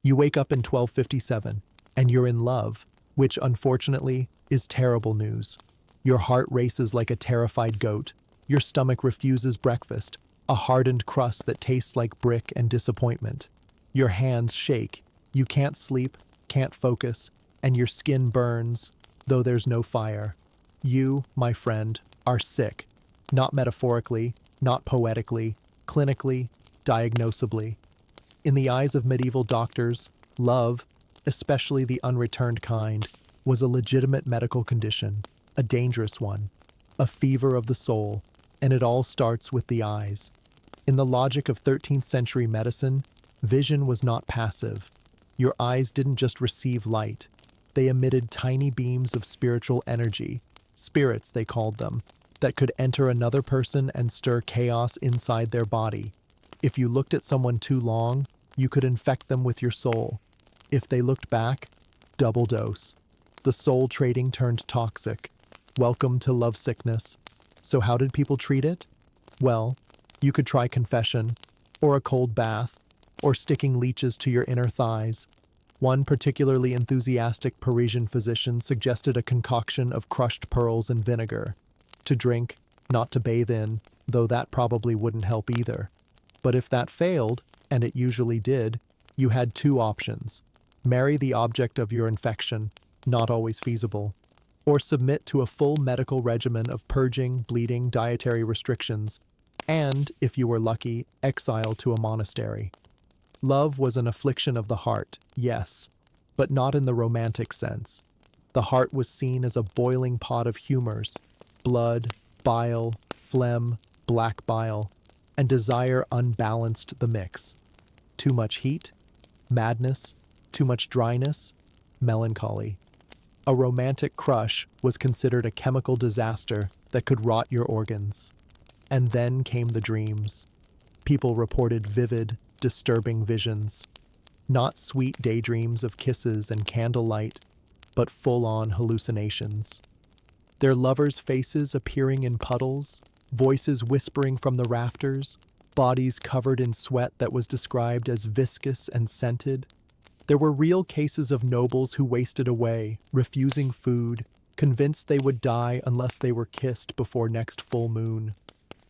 You wake up in 1257, and you're in love, which unfortunately is terrible news. Your heart races like a terrified goat. Your stomach refuses breakfast, a hardened crust that tastes like brick and disappointment. Your hands shake. You can't sleep, can't focus, and your skin burns, though there's no fire. You, my friend, are sick. Not metaphorically, not poetically, clinically, diagnosably. In the eyes of medieval doctors, love, especially the unreturned kind, was a legitimate medical condition, a dangerous one, a fever of the soul, and it all starts with the eyes. In the logic of 13th century medicine, vision was not passive. Your eyes didn't just receive light, they emitted tiny beams of spiritual energy, spirits they called them, that could enter another person and stir chaos inside their body. If you looked at someone too long, you could infect them with your soul. If they looked back, double dose. The soul trading turned toxic. Welcome to lovesickness. So how did people treat it? Well, you could try confession, or a cold bath, or sticking leeches to your inner thighs. One particularly enthusiastic Parisian physician suggested a concoction of crushed pearls and vinegar. To drink, not to bathe in, though that probably wouldn't help either. But if that failed, and it usually did, you had two options. Marry the object of your infection, not always feasible, or submit to a full medical regimen of purging, bleeding, dietary restrictions, and, if you were lucky, exile to a monastery. Love was an affliction of the heart, yes, but not in the romantic sense. The heart was seen as a boiling pot of humors, blood, bile, phlegm, black bile, and desire unbalanced the mix. Too much heat, madness, too much dryness, melancholy. A romantic crush was considered a chemical disaster that could rot your organs. And then came the dreams. People reported vivid, disturbing visions. Not sweet daydreams of kisses and candlelight, but full-on hallucinations. Their lovers' faces appearing in puddles, voices whispering from the rafters, bodies covered in sweat that was described as viscous and scented. There were real cases of nobles who wasted away, refusing food, convinced they would die unless they were kissed before next full moon.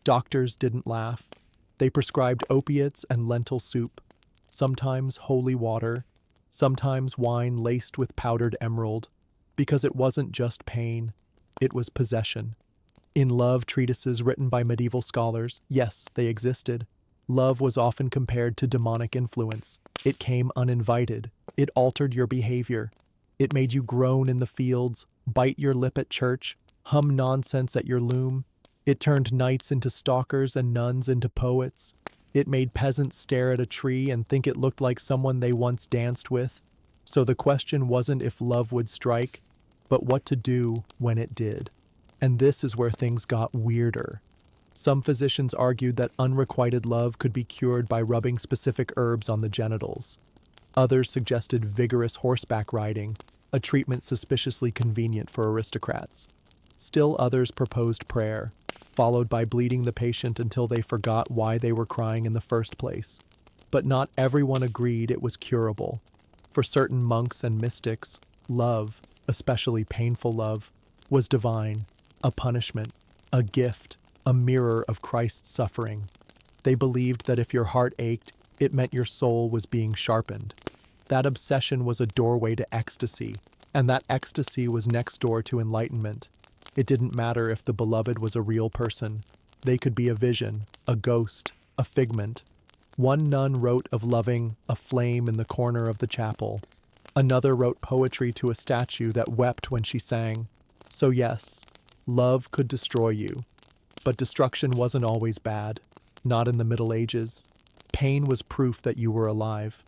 Doctors didn't laugh. They prescribed opiates and lentil soup, sometimes holy water, sometimes wine laced with powdered emerald, because it wasn't just pain, it was possession. In love treatises written by medieval scholars, yes, they existed. Love was often compared to demonic influence. It came uninvited. It altered your behavior. It made you groan in the fields, bite your lip at church, hum nonsense at your loom. It turned knights into stalkers and nuns into poets. It made peasants stare at a tree and think it looked like someone they once danced with. So the question wasn't if love would strike, but what to do when it did. And this is where things got weirder. Some physicians argued that unrequited love could be cured by rubbing specific herbs on the genitals. Others suggested vigorous horseback riding, a treatment suspiciously convenient for aristocrats. Still others proposed prayer, followed by bleeding the patient until they forgot why they were crying in the first place. But not everyone agreed it was curable. For certain monks and mystics, love, especially painful love, was divine, a punishment, a gift, a mirror of Christ's suffering. They believed that if your heart ached, it meant your soul was being sharpened. That obsession was a doorway to ecstasy, and that ecstasy was next door to enlightenment. It didn't matter if the beloved was a real person. They could be a vision, a ghost, a figment. One nun wrote of loving a flame in the corner of the chapel. Another wrote poetry to a statue that wept when she sang. So yes, love could destroy you. But destruction wasn't always bad, not in the Middle Ages. Pain was proof that you were alive.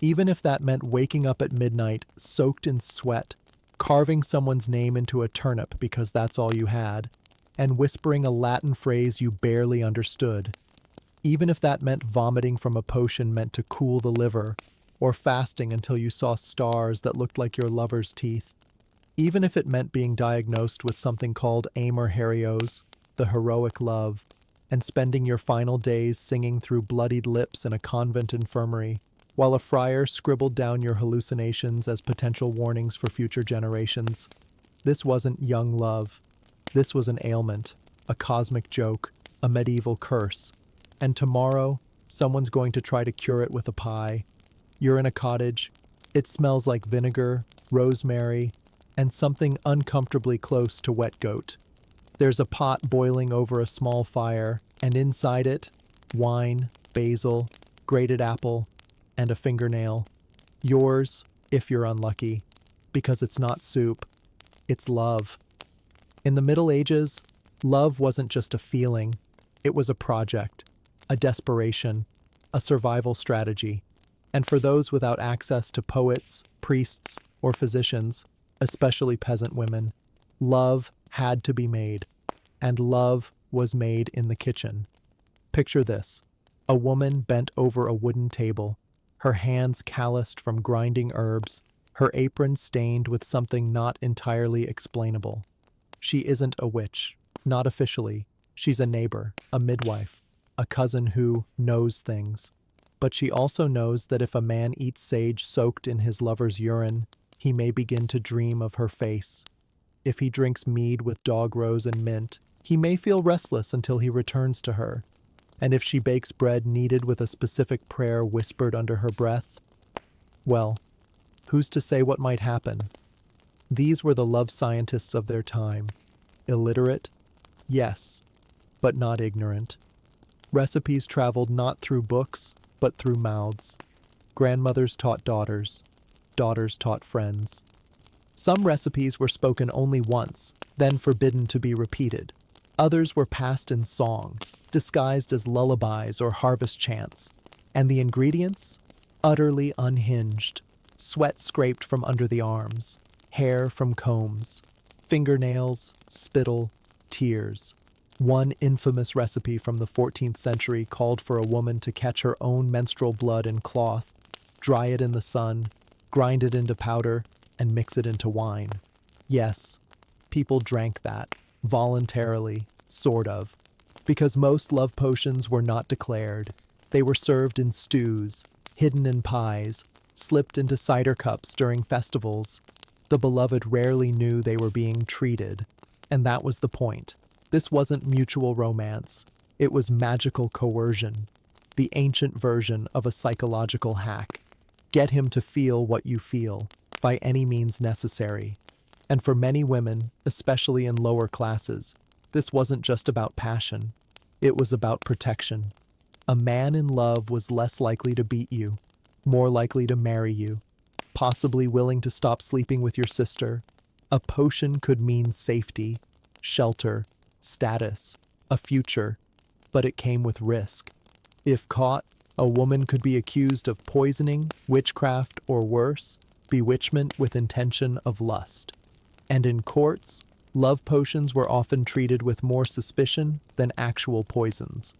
Even if that meant waking up at midnight, soaked in sweat, carving someone's name into a turnip because that's all you had, and whispering a Latin phrase you barely understood. Even if that meant vomiting from a potion meant to cool the liver, or fasting until you saw stars that looked like your lover's teeth. Even if it meant being diagnosed with something called amor herios, the heroic love, and spending your final days singing through bloodied lips in a convent infirmary. while a friar scribbled down your hallucinations as potential warnings for future generations. This wasn't young love. This was an ailment, a cosmic joke, a medieval curse. And tomorrow, someone's going to try to cure it with a pie. You're in a cottage. It smells like vinegar, rosemary, and something uncomfortably close to wet goat. There's a pot boiling over a small fire, and inside it, wine, basil, grated apple, and a fingernail. Yours, if you're unlucky, because it's not soup, it's love. In the Middle Ages, love wasn't just a feeling, it was a project, a desperation, a survival strategy. And for those without access to poets, priests, or physicians, especially peasant women, love had to be made. And love was made in the kitchen. Picture this: a woman bent over a wooden table, her hands calloused from grinding herbs, her apron stained with something not entirely explainable. She isn't a witch, not officially. She's a neighbor, a midwife, a cousin who knows things. But she also knows that if a man eats sage soaked in his lover's urine, he may begin to dream of her face. If he drinks mead with dog rose and mint, he may feel restless until he returns to her. And if she bakes bread kneaded with a specific prayer whispered under her breath, well, who's to say what might happen? These were the love scientists of their time. Illiterate? Yes, but not ignorant. Recipes traveled not through books, but through mouths. Grandmothers taught daughters. Daughters taught friends. Some recipes were spoken only once, then forbidden to be repeated. Others were passed in song, disguised as lullabies or harvest chants. And the ingredients? Utterly unhinged. Sweat scraped from under the arms, hair from combs, fingernails, spittle, tears. One infamous recipe from the 14th century called for a woman to catch her own menstrual blood in cloth, dry it in the sun, grind it into powder, and mix it into wine. Yes, people drank that, voluntarily, sort of, because most love potions were not declared. They were served in stews, hidden in pies, slipped into cider cups during festivals. The beloved rarely knew they were being treated, and that was the point. This wasn't mutual romance. It was magical coercion, the ancient version of a psychological hack. Get him to feel what you feel, by any means necessary. And for many women, especially in lower classes, this wasn't just about passion. It was about protection. A man in love was less likely to beat you, more likely to marry you, possibly willing to stop sleeping with your sister. A potion could mean safety, shelter, status, a future, but it came with risk. If caught, a woman could be accused of poisoning, witchcraft, or worse, bewitchment with intention of lust. And in courts, love potions were often treated with more suspicion than actual poisons.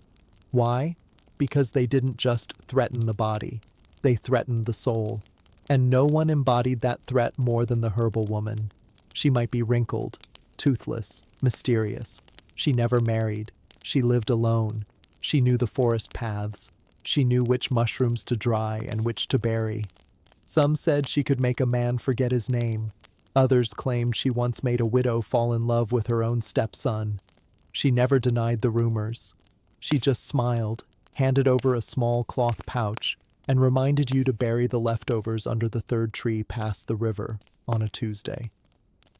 Why? Because they didn't just threaten the body, they threatened the soul. And no one embodied that threat more than the herbal woman. She might be wrinkled, toothless, mysterious. She never married. She lived alone. She knew the forest paths. She knew which mushrooms to dry and which to bury. Some said she could make a man forget his name. Others claimed she once made a widow fall in love with her own stepson. She never denied the rumors. She just smiled, handed over a small cloth pouch, and reminded you to bury the leftovers under the third tree past the river on a Tuesday.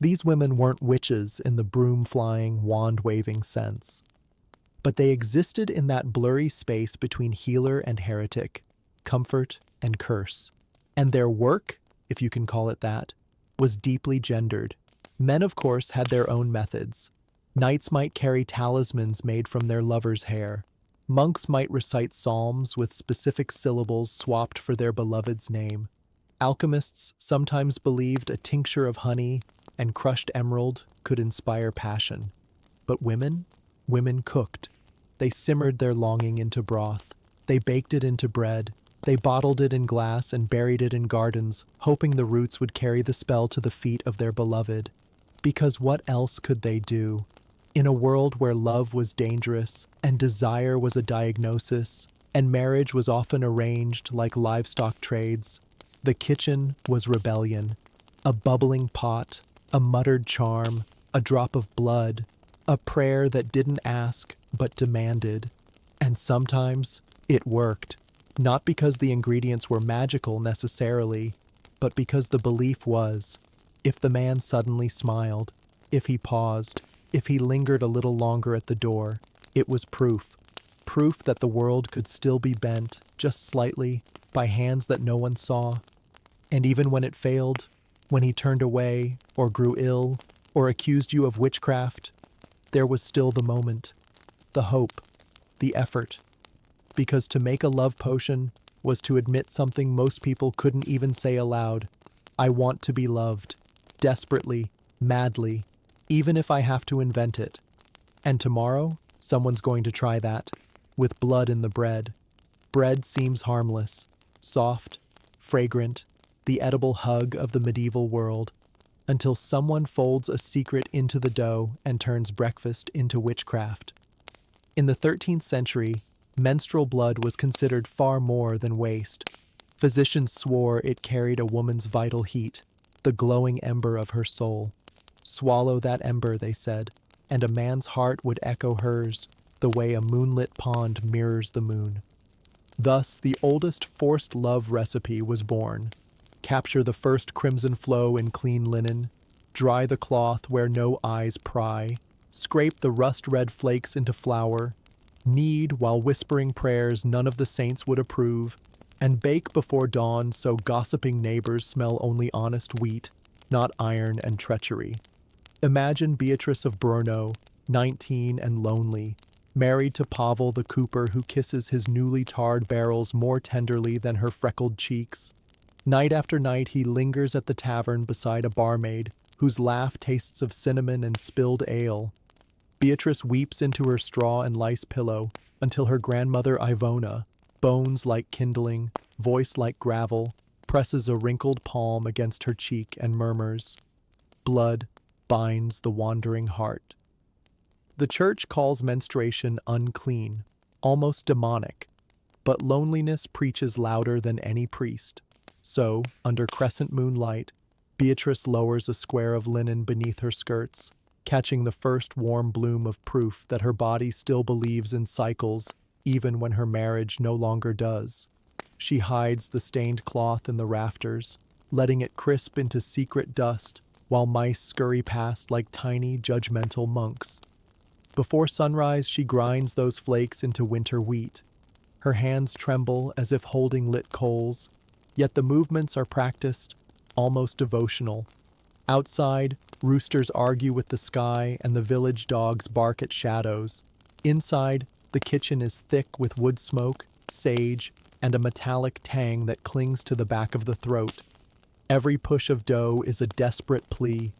These women weren't witches in the broom-flying, wand-waving sense. But they existed in that blurry space between healer and heretic, comfort and curse. And their work, if you can call it that, was deeply gendered. Men, of course, had their own methods. Knights might carry talismans made from their lover's hair. Monks might recite psalms with specific syllables swapped for their beloved's name. Alchemists sometimes believed a tincture of honey and crushed emerald could inspire passion. But women? Women cooked. They simmered their longing into broth. They baked it into bread. They bottled it in glass and buried it in gardens, hoping the roots would carry the spell to the feet of their beloved. Because what else could they do? In a world where love was dangerous and desire was a diagnosis, and marriage was often arranged like livestock trades. The kitchen was rebellion, a bubbling pot, a muttered charm, a drop of blood, a prayer that didn't ask but demanded. And sometimes it worked, not because the ingredients were magical necessarily, but because the belief was, if the man suddenly smiled, if he paused, if he lingered a little longer at the door, it was proof. Proof that the world could still be bent, just slightly, by hands that no one saw. And even when it failed, when he turned away, or grew ill, or accused you of witchcraft, there was still the moment, the hope, the effort. Because to make a love potion was to admit something most people couldn't even say aloud. I want to be loved, desperately, madly, even if I have to invent it. And tomorrow, someone's going to try that, with blood in the bread. Bread seems harmless, soft, fragrant, the edible hug of the medieval world, until someone folds a secret into the dough and turns breakfast into witchcraft. In the 13th century, menstrual blood was considered far more than waste. Physicians swore it carried a woman's vital heat, the glowing ember of her soul. Swallow that ember, they said, and a man's heart would echo hers, the way a moonlit pond mirrors the moon. Thus, the oldest forced love recipe was born. Capture the first crimson flow in clean linen, dry the cloth where no eyes pry, scrape the rust-red flakes into flour, knead while whispering prayers none of the saints would approve, and bake before dawn so gossiping neighbors smell only honest wheat, not iron and treachery. Imagine Beatrice of Brno, 19 and lonely, married to Pavel the cooper who kisses his newly tarred barrels more tenderly than her freckled cheeks. Night after night he lingers at the tavern beside a barmaid whose laugh tastes of cinnamon and spilled ale. Beatrice weeps into her straw and lice pillow until her grandmother Ivona, bones like kindling, voice like gravel, presses a wrinkled palm against her cheek and murmurs, "Blood binds the wandering heart." The church calls menstruation unclean, almost demonic, but loneliness preaches louder than any priest. So, under crescent moonlight, Beatrice lowers a square of linen beneath her skirts, catching the first warm bloom of proof that her body still believes in cycles, even when her marriage no longer does. She hides the stained cloth in the rafters, letting it crisp into secret dust, while mice scurry past like tiny, judgmental monks. Before sunrise, she grinds those flakes into winter wheat. Her hands tremble as if holding lit coals, yet the movements are practiced, almost devotional. Outside, roosters argue with the sky and the village dogs bark at shadows. Inside, the kitchen is thick with wood smoke, sage, and a metallic tang that clings to the back of the throat. Every push of dough is a desperate plea.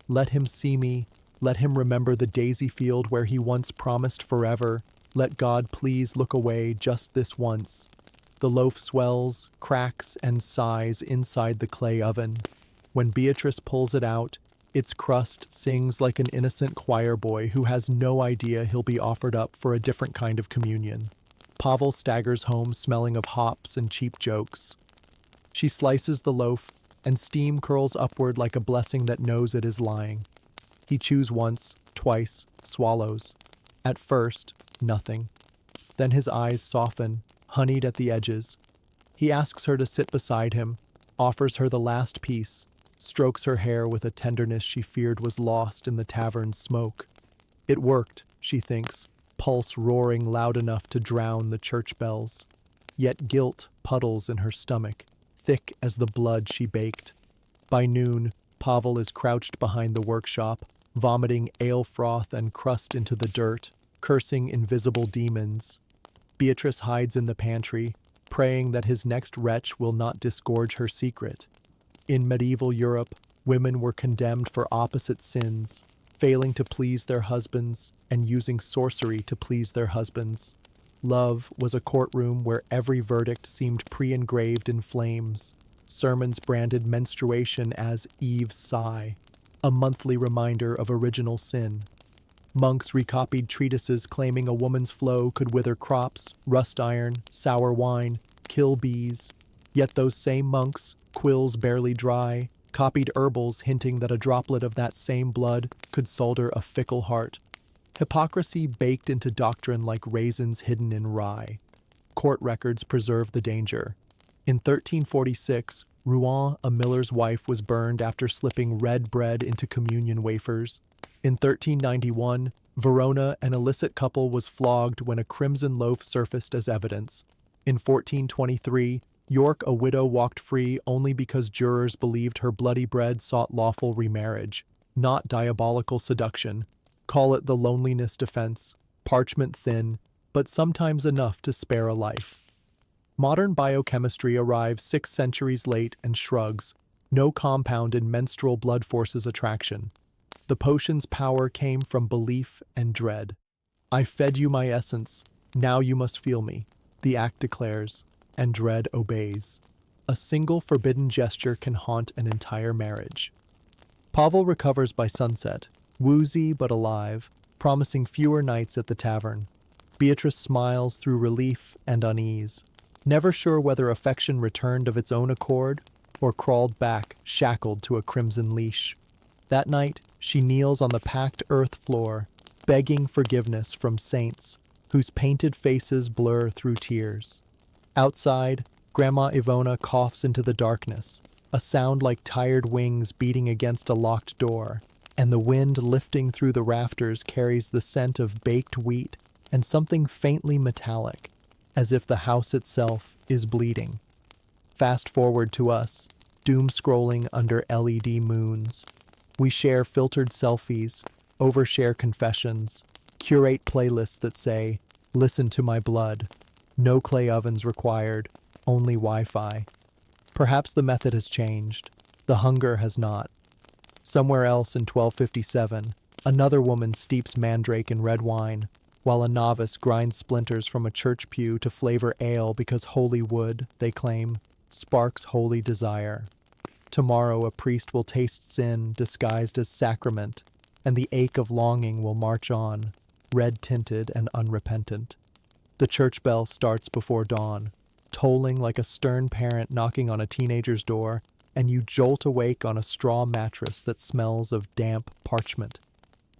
Let him see me. Let him remember the daisy field where he once promised forever. Let God please look away just this once. The loaf swells, cracks, and sighs inside the clay oven. When Beatrice pulls it out, its crust sings like an innocent choir boy who has no idea he'll be offered up for a different kind of communion. Pavel staggers home smelling of hops and cheap jokes. She slices the loaf, and steam curls upward like a blessing that knows it is lying. He chews once, twice, swallows. At first, nothing. Then his eyes soften, honeyed at the edges. He asks her to sit beside him, offers her the last piece, strokes her hair with a tenderness she feared was lost in the tavern's smoke. It worked, she thinks, pulse roaring loud enough to drown the church bells. Yet guilt puddles in her stomach, thick as the blood she baked. By noon, Pavel is crouched behind the workshop, vomiting ale froth and crust into the dirt, cursing invisible demons. Beatrice hides in the pantry, praying that his next wretch will not disgorge her secret. In medieval Europe, women were condemned for opposite sins, failing to please their husbands and using sorcery to please their husbands. Love was a courtroom where every verdict seemed pre-engraved in flames. Sermons branded menstruation as Eve's sigh, a monthly reminder of original sin. Monks recopied treatises claiming a woman's flow could wither crops, rust iron, sour wine, kill bees. Yet those same monks, quills barely dry, copied herbals hinting that a droplet of that same blood could solder a fickle heart. Hypocrisy baked into doctrine like raisins hidden in rye. Court records preserve the danger. In 1346, Rouen, a miller's wife, was burned after slipping red bread into communion wafers. In 1391, Verona, an illicit couple, was flogged when a crimson loaf surfaced as evidence. In 1423, York, a widow, walked free only because jurors believed her bloody bread sought lawful remarriage, not diabolical seduction. Call it the loneliness defense, parchment thin, but sometimes enough to spare a life. Modern biochemistry arrives 6 centuries late and shrugs. No compound in menstrual blood forces attraction. The potion's power came from belief and dread. I fed you my essence, now you must feel me, the act declares, and dread obeys. A single forbidden gesture can haunt an entire marriage. Pavel recovers by sunset, woozy but alive, promising fewer nights at the tavern. Beatrice smiles through relief and unease, never sure whether affection returned of its own accord or crawled back, shackled to a crimson leash. That night, she kneels on the packed earth floor, begging forgiveness from saints whose painted faces blur through tears. Outside, Grandma Ivona coughs into the darkness, a sound like tired wings beating against a locked door, and the wind lifting through the rafters carries the scent of baked wheat and something faintly metallic, as if the house itself is bleeding. Fast forward to us, doom-scrolling under LED moons. We share filtered selfies, overshare confessions, curate playlists that say, "Listen to my blood." No clay ovens required, only Wi-Fi. Perhaps the method has changed. The hunger has not. Somewhere else in 1257, another woman steeps mandrake in red wine, while a novice grinds splinters from a church pew to flavor ale because holy wood, they claim, sparks holy desire. Tomorrow a priest will taste sin disguised as sacrament, and the ache of longing will march on, red-tinted and unrepentant. The church bell starts before dawn, tolling like a stern parent knocking on a teenager's door, and you jolt awake on a straw mattress that smells of damp parchment.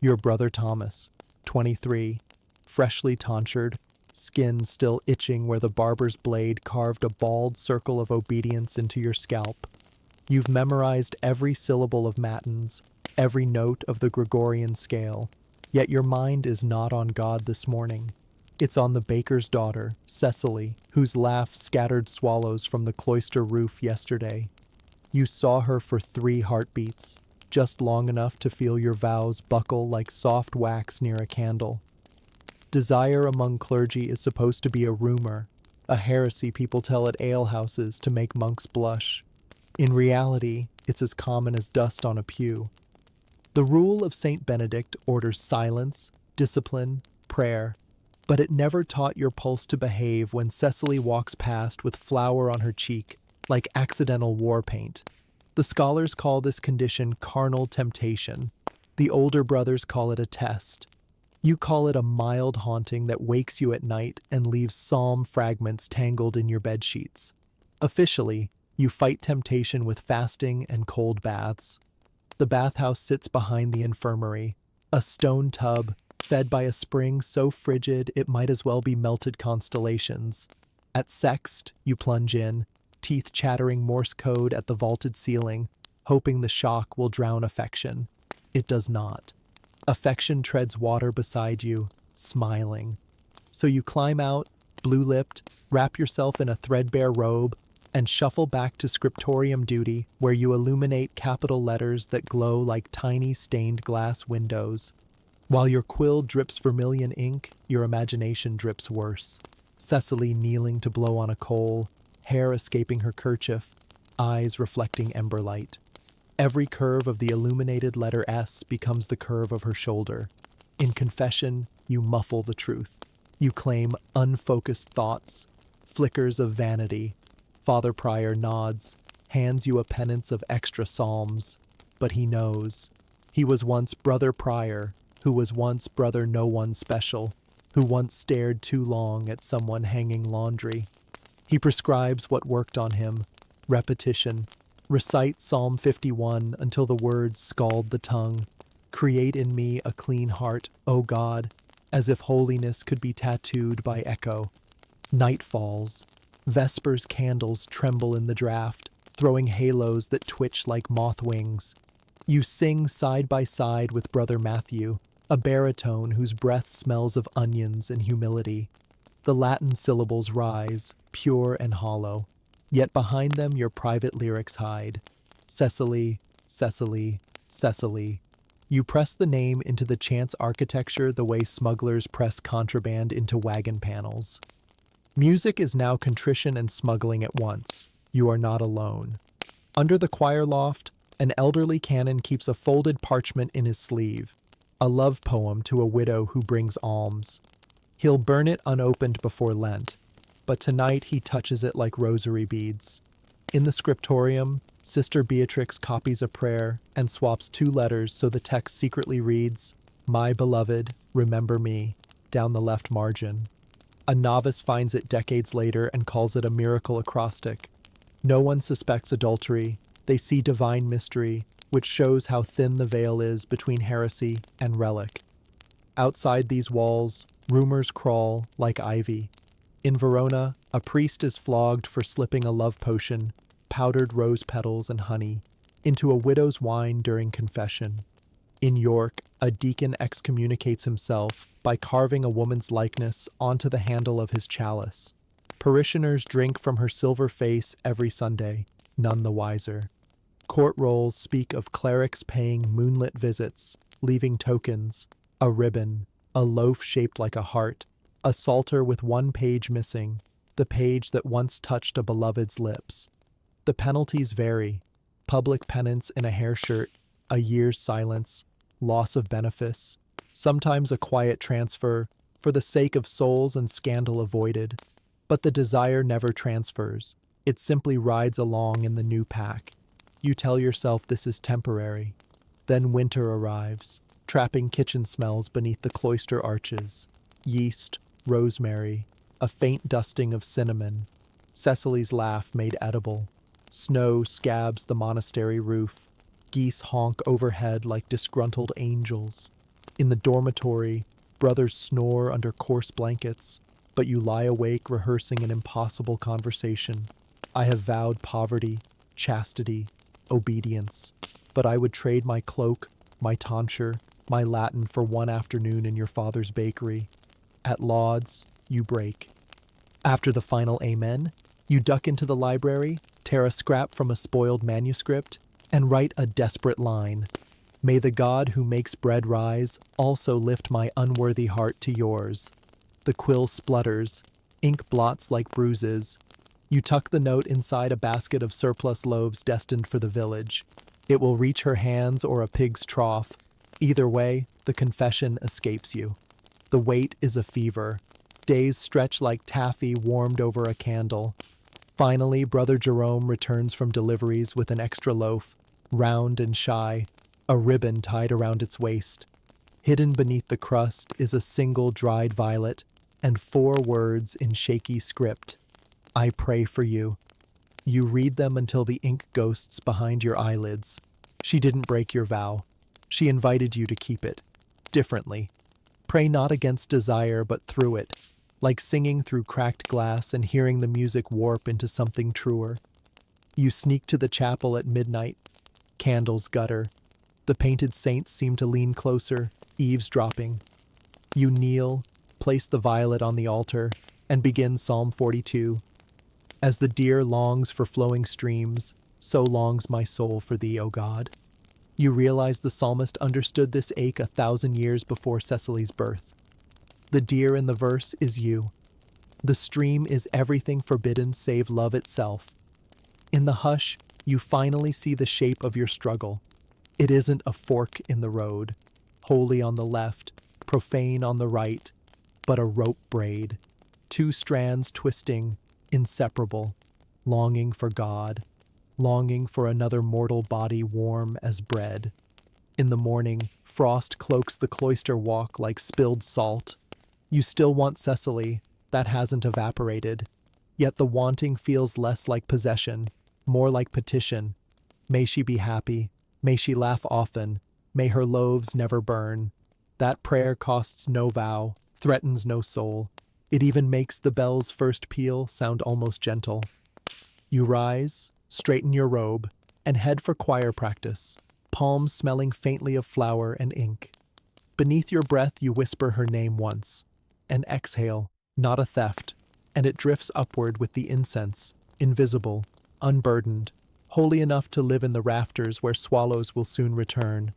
Your brother Thomas, 23, freshly tonsured, skin still itching where the barber's blade carved a bald circle of obedience into your scalp. You've memorized every syllable of matins, every note of the Gregorian scale, yet your mind is not on God this morning. It's on the baker's daughter, Cecily, whose laugh scattered swallows from the cloister roof yesterday. You saw her for 3 heartbeats, just long enough to feel your vows buckle like soft wax near a candle. Desire among clergy is supposed to be a rumor, a heresy people tell at alehouses to make monks blush. In reality, it's as common as dust on a pew. The rule of Saint Benedict orders silence, discipline, prayer, but it never taught your pulse to behave when Cecily walks past with flour on her cheek, like accidental war paint. The scholars call this condition carnal temptation. The older brothers call it a test. You call it a mild haunting that wakes you at night and leaves psalm fragments tangled in your bedsheets. Officially, you fight temptation with fasting and cold baths. The bathhouse sits behind the infirmary, a stone tub, fed by a spring so frigid it might as well be melted constellations. At Sext, you plunge in, teeth chattering Morse code at the vaulted ceiling, hoping the shock will drown affection. It does not. Affection treads water beside you, smiling. So you climb out, blue-lipped, wrap yourself in a threadbare robe, and shuffle back to scriptorium duty, where you illuminate capital letters that glow like tiny stained glass windows. While your quill drips vermilion ink, your imagination drips worse. Cecily kneeling to blow on a coal, hair escaping her kerchief, eyes reflecting ember light. Every curve of the illuminated letter S becomes the curve of her shoulder. In confession, you muffle the truth. You claim unfocused thoughts, flickers of vanity. Father Prior nods, hands you a penance of extra psalms. But he knows. He was once Brother Prior, who was once brother no one special, who once stared too long at someone hanging laundry. He prescribes what worked on him: repetition. Recite Psalm 51 until the words scald the tongue. Create in me a clean heart, O God, as if holiness could be tattooed by echo. Night falls. Vespers candles tremble in the draught, throwing halos that twitch like moth wings. You sing side by side with Brother Matthew, a baritone whose breath smells of onions and humility. The Latin syllables rise, pure and hollow, yet behind them your private lyrics hide. Cecily, Cecily, Cecily. You press the name into the chance architecture the way smugglers press contraband into wagon panels. Music is now contrition and smuggling at once. You are not alone. Under the choir loft, an elderly canon keeps a folded parchment in his sleeve, a love poem to a widow who brings alms. He'll burn it unopened before Lent, but tonight he touches it like rosary beads. In the scriptorium, Sister Beatrix copies a prayer and swaps 2 letters so the text secretly reads, "My beloved, remember me," down the left margin. A novice finds it decades later and calls it a miracle acrostic. No one suspects adultery. They see divine mystery, which shows how thin the veil is between heresy and relic. Outside these walls, rumors crawl like ivy. In Verona, a priest is flogged for slipping a love potion, powdered rose petals and honey, into a widow's wine during confession. In York, a deacon excommunicates himself by carving a woman's likeness onto the handle of his chalice. Parishioners drink from her silver face every Sunday, none the wiser. Court rolls speak of clerics paying moonlit visits, leaving tokens: a ribbon, a loaf shaped like a heart, a psalter with 1 page missing, the page that once touched a beloved's lips. The penalties vary: public penance in a hair shirt, a year's silence, loss of benefice, sometimes a quiet transfer, for the sake of souls and scandal avoided. But the desire never transfers. It simply rides along in the new pack. You tell yourself this is temporary. Then winter arrives, trapping kitchen smells beneath the cloister arches. Yeast, rosemary, a faint dusting of cinnamon. Cecily's laugh made edible. Snow scabs the monastery roof. Geese honk overhead like disgruntled angels. In the dormitory, brothers snore under coarse blankets, but you lie awake rehearsing an impossible conversation. I have vowed poverty, chastity, obedience, but I would trade my cloak, my tonsure, my Latin for 1 afternoon in your father's bakery. At lauds, you break. After the final amen, you duck into the library, tear a scrap from a spoiled manuscript, and write a desperate line. May the God who makes bread rise also lift my unworthy heart to yours. The quill splutters, ink blots like bruises. You tuck the note inside a basket of surplus loaves destined for the village. It will reach her hands or a pig's trough. Either way, the confession escapes you. The wait is a fever. Days stretch like taffy warmed over a candle. Finally, Brother Jerome returns from deliveries with an extra loaf, round and shy, a ribbon tied around its waist. Hidden beneath the crust is a single dried violet and 4 words in shaky script: I pray for you. You read them until the ink ghosts behind your eyelids. She didn't break your vow. She invited you to keep it. Differently. Pray not against desire, but through it, like singing through cracked glass and hearing the music warp into something truer. You sneak to the chapel at midnight. Candles gutter. The painted saints seem to lean closer, eavesdropping. You kneel, place the violet on the altar, and begin Psalm 42. As the deer longs for flowing streams, so longs my soul for thee, O God. You realize the psalmist understood this ache 1,000 years before Cecily's birth. The deer in the verse is you. The stream is everything forbidden save love itself. In the hush, you finally see the shape of your struggle. It isn't a fork in the road, holy on the left, profane on the right, but a rope braid. 2 strands twisting, inseparable, longing for God, longing for another mortal body warm as bread. In the morning, frost cloaks the cloister walk like spilled salt. You still want Cecily, that hasn't evaporated. Yet the wanting feels less like possession, more like petition. May she be happy, may she laugh often, may her loaves never burn. That prayer costs no vow, threatens no soul. It even makes the bell's first peal sound almost gentle. You rise, straighten your robe, and head for choir practice, palms smelling faintly of flour and ink. Beneath your breath you whisper her name once. An exhale, not a theft, and it drifts upward with the incense, invisible, unburdened, holy enough to live in the rafters where swallows will soon return.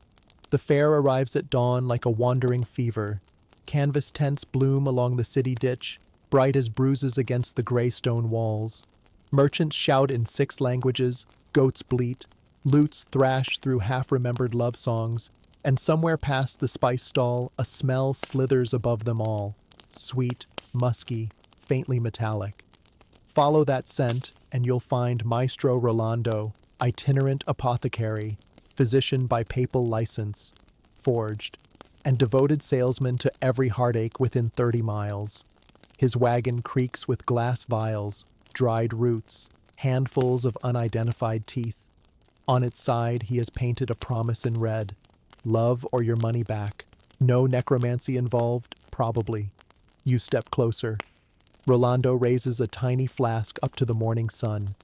The fair arrives at dawn like a wandering fever. Canvas tents bloom along the city ditch, bright as bruises against the gray stone walls. Merchants shout in 6 languages, goats bleat, lutes thrash through half-remembered love songs, and somewhere past the spice stall, a smell slithers above them all. Sweet, musky, faintly metallic. Follow that scent, and you'll find Maestro Rolando, itinerant apothecary, physician by papal license, forged, and devoted salesman to every heartache within 30 miles. His wagon creaks with glass vials, dried roots, handfuls of unidentified teeth. On its side, he has painted a promise in red. Love or your money back. No necromancy involved, probably. You step closer. Rolando raises a tiny flask up to the morning sun.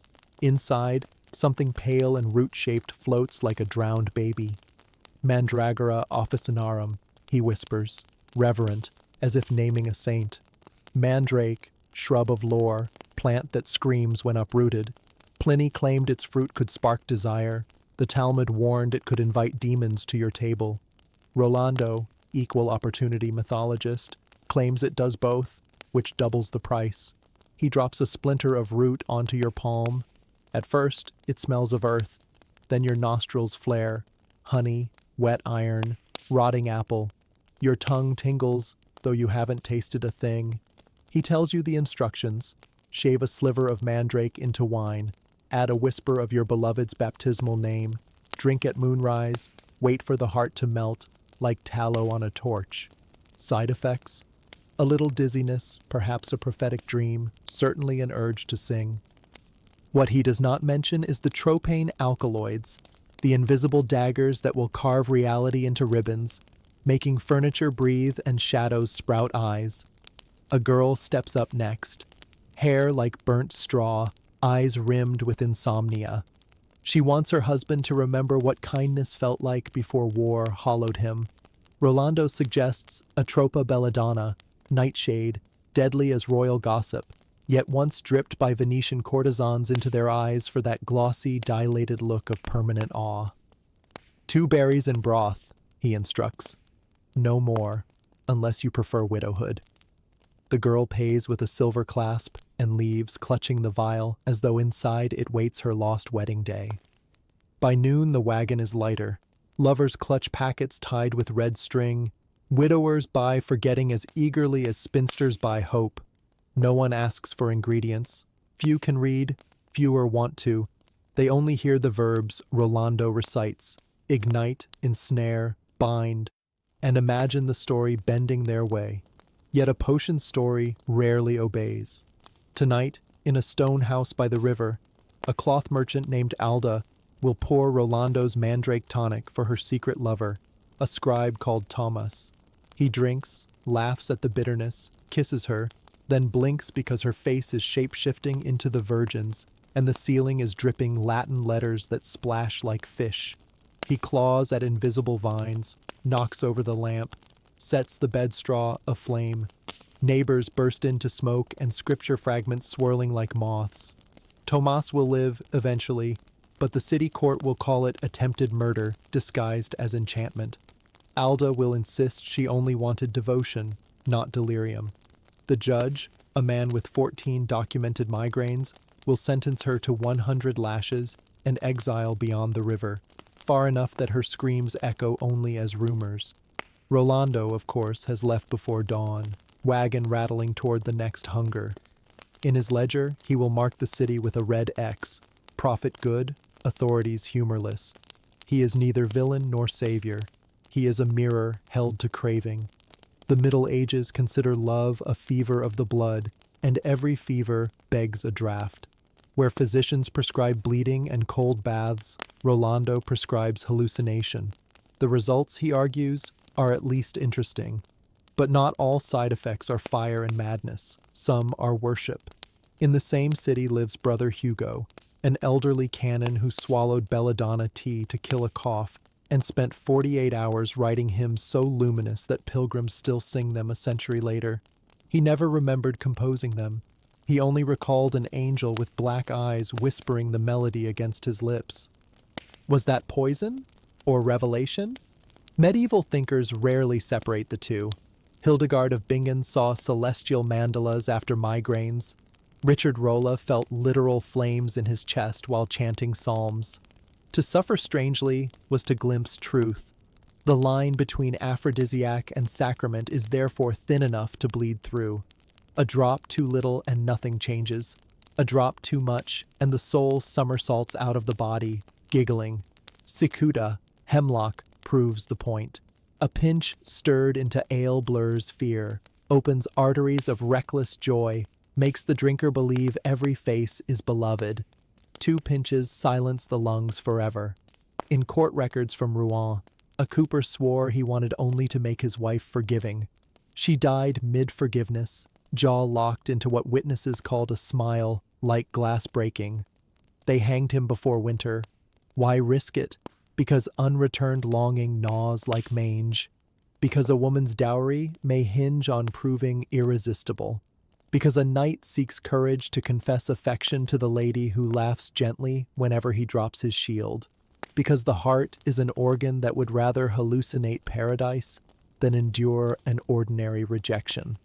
Inside, something pale and root-shaped floats like a drowned baby. Mandragora officinarum, he whispers, reverent, as if naming a saint. Mandrake, shrub of lore, plant that screams when uprooted. Pliny claimed its fruit could spark desire. The Talmud warned it could invite demons to your table. Rolando, equal opportunity mythologist, claims it does both, which doubles the price. He drops a splinter of root onto your palm. At first, it smells of earth. Then your nostrils flare. Honey, wet iron, rotting apple. Your tongue tingles, though you haven't tasted a thing. He tells you the instructions. Shave a sliver of mandrake into wine. Add a whisper of your beloved's baptismal name. Drink at moonrise. Wait for the heart to melt, like tallow on a torch. Side effects? A little dizziness, perhaps a prophetic dream, certainly an urge to sing. What he does not mention is the tropane alkaloids, the invisible daggers that will carve reality into ribbons, making furniture breathe and shadows sprout eyes. A girl steps up next. Hair like burnt straw, eyes rimmed with insomnia. She wants her husband to remember what kindness felt like before war hollowed him. Rolando suggests Atropa belladonna, nightshade, deadly as royal gossip, yet once dripped by Venetian courtesans into their eyes for that glossy, dilated look of permanent awe. 2 berries in broth, he instructs. No more, unless you prefer widowhood. The girl pays with a silver clasp and leaves, clutching the vial as though inside it waits her lost wedding day. By noon, the wagon is lighter. Lovers clutch packets tied with red string. Widowers buy forgetting as eagerly as spinsters buy hope. No one asks for ingredients. Few can read, fewer want to. They only hear the verbs Rolando recites: ignite, ensnare, bind, and imagine the story bending their way. Yet a potion story rarely obeys. Tonight, in a stone house by the river, a cloth merchant named Alda will pour Rolando's mandrake tonic for her secret lover, a scribe called Thomas. He drinks, laughs at the bitterness, kisses her, then blinks because her face is shape-shifting into the Virgin's, and the ceiling is dripping Latin letters that splash like fish. He claws at invisible vines, knocks over the lamp, sets the bed straw aflame. Neighbors burst into smoke and scripture fragments swirling like moths. Tomas will live, eventually, but the city court will call it attempted murder, disguised as enchantment. Alda will insist she only wanted devotion, not delirium. The judge, a man with 14 documented migraines, will sentence her to 100 lashes and exile beyond the river, far enough that her screams echo only as rumors. Rolando, of course, has left before dawn, wagon rattling toward the next hunger. In his ledger, he will mark the city with a red X, profit good, authorities humorless. He is neither villain nor savior. He is a mirror held to craving. The Middle Ages consider love a fever of the blood, and every fever begs a draught. Where physicians prescribe bleeding and cold baths, Rolando prescribes hallucination. The results, he argues, are at least interesting. But not all side effects are fire and madness. Some are worship. In the same city lives Brother Hugo, an elderly canon who swallowed belladonna tea to kill a cough and spent 48 hours writing hymns so luminous that pilgrims still sing them a century later. He never remembered composing them. He only recalled an angel with black eyes whispering the melody against his lips. Was that poison? Or revelation? Medieval thinkers rarely separate the two. Hildegard of Bingen saw celestial mandalas after migraines. Richard Rolla felt literal flames in his chest while chanting psalms. To suffer strangely was to glimpse truth. The line between aphrodisiac and sacrament is therefore thin enough to bleed through. A drop too little and nothing changes. A drop too much and the soul somersaults out of the body, giggling. Cicuta, hemlock, proves the point. A pinch stirred into ale blurs fear, opens arteries of reckless joy, makes the drinker believe every face is beloved. 2 pinches silence the lungs forever. In court records from Rouen, a cooper swore he wanted only to make his wife forgiving. She died mid-forgiveness, jaw locked into what witnesses called a smile, like glass breaking. They hanged him before winter. Why risk it? Because unreturned longing gnaws like mange. Because a woman's dowry may hinge on proving irresistible. Because a knight seeks courage to confess affection to the lady who laughs gently whenever he drops his shield. Because the heart is an organ that would rather hallucinate paradise than endure an ordinary rejection.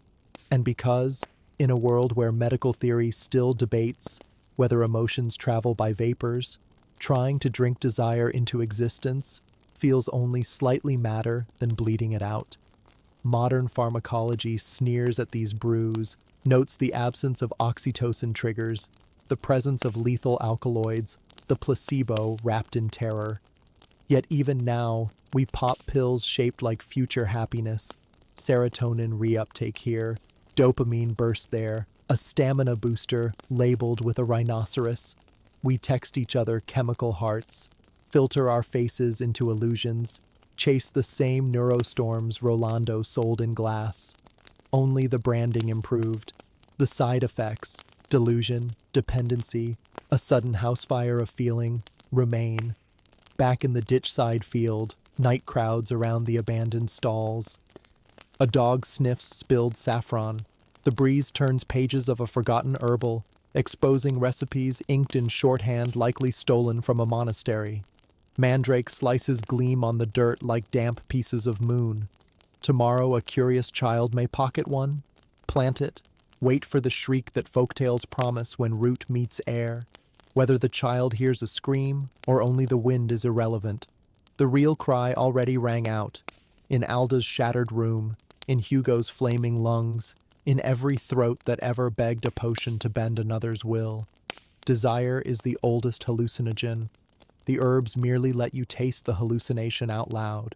And because, in a world where medical theory still debates whether emotions travel by vapors, trying to drink desire into existence feels only slightly madder than bleeding it out. Modern pharmacology sneers at these brews, notes the absence of oxytocin triggers, the presence of lethal alkaloids, the placebo wrapped in terror. Yet even now, we pop pills shaped like future happiness. Serotonin reuptake here, dopamine burst there, a stamina booster labeled with a rhinoceros. We text each other chemical hearts, filter our faces into illusions, chase the same neurostorms Rolando sold in glass. Only the branding improved. The side effects, delusion, dependency, a sudden housefire of feeling, remain. Back in the ditch-side field, night crowds around the abandoned stalls. A dog sniffs spilled saffron. The breeze turns pages of a forgotten herbal, exposing recipes inked in shorthand likely stolen from a monastery. Mandrake slices gleam on the dirt like damp pieces of moon. Tomorrow a curious child may pocket one, plant it, wait for the shriek that folktales promise when root meets air. Whether the child hears a scream or only the wind is irrelevant. The real cry already rang out. In Alda's shattered room, in Hugo's flaming lungs, in every throat that ever begged a potion to bend another's will. Desire is the oldest hallucinogen. The herbs merely let you taste the hallucination out loud.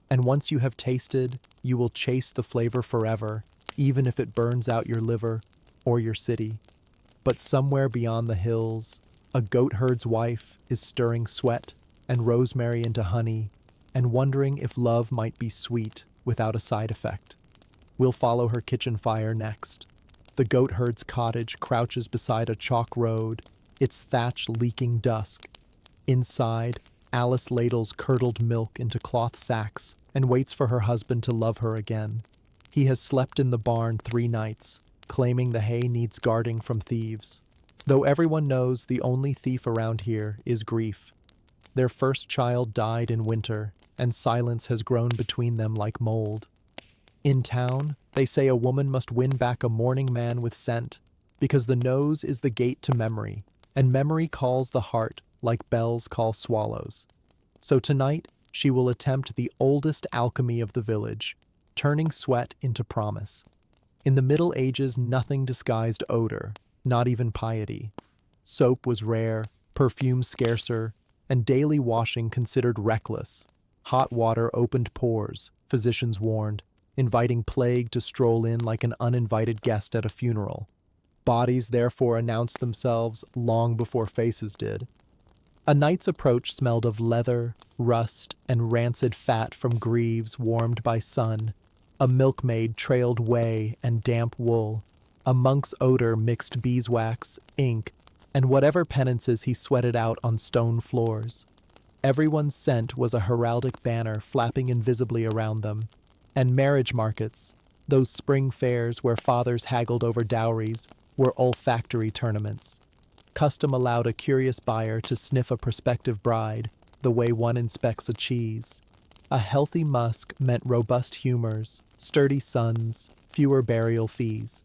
And once you have tasted, you will chase the flavor forever, even if it burns out your liver or your city. But somewhere beyond the hills, a goat herd's wife is stirring sweat and rosemary into honey and wondering if love might be sweet without a side effect. We'll follow her kitchen fire next. The goat herd's cottage crouches beside a chalk road, its thatch leaking dusk. Inside, Alice ladles curdled milk into cloth sacks and waits for her husband to love her again. He has slept in the barn 3 nights, claiming the hay needs guarding from thieves. Though everyone knows the only thief around here is grief. Their first child died in winter, and silence has grown between them like mold. In town, they say a woman must win back a mourning man with scent, because the nose is the gate to memory, and memory calls the heart like bells call swallows. So tonight, she will attempt the oldest alchemy of the village, turning sweat into promise. In the Middle Ages, nothing disguised odor, not even piety. Soap was rare, perfume scarcer, and daily washing considered reckless. Hot water opened pores, physicians warned, inviting plague to stroll in like an uninvited guest at a funeral. Bodies therefore announced themselves long before faces did. A night's approach smelled of leather, rust, and rancid fat from greaves warmed by sun. A milkmaid trailed whey and damp wool. A monk's odor mixed beeswax, ink, and whatever penances he sweated out on stone floors. Everyone's scent was a heraldic banner flapping invisibly around them. And marriage markets, those spring fairs where fathers haggled over dowries, were olfactory tournaments. Custom allowed a curious buyer to sniff a prospective bride, the way one inspects a cheese. A healthy musk meant robust humors, sturdy sons, fewer burial fees.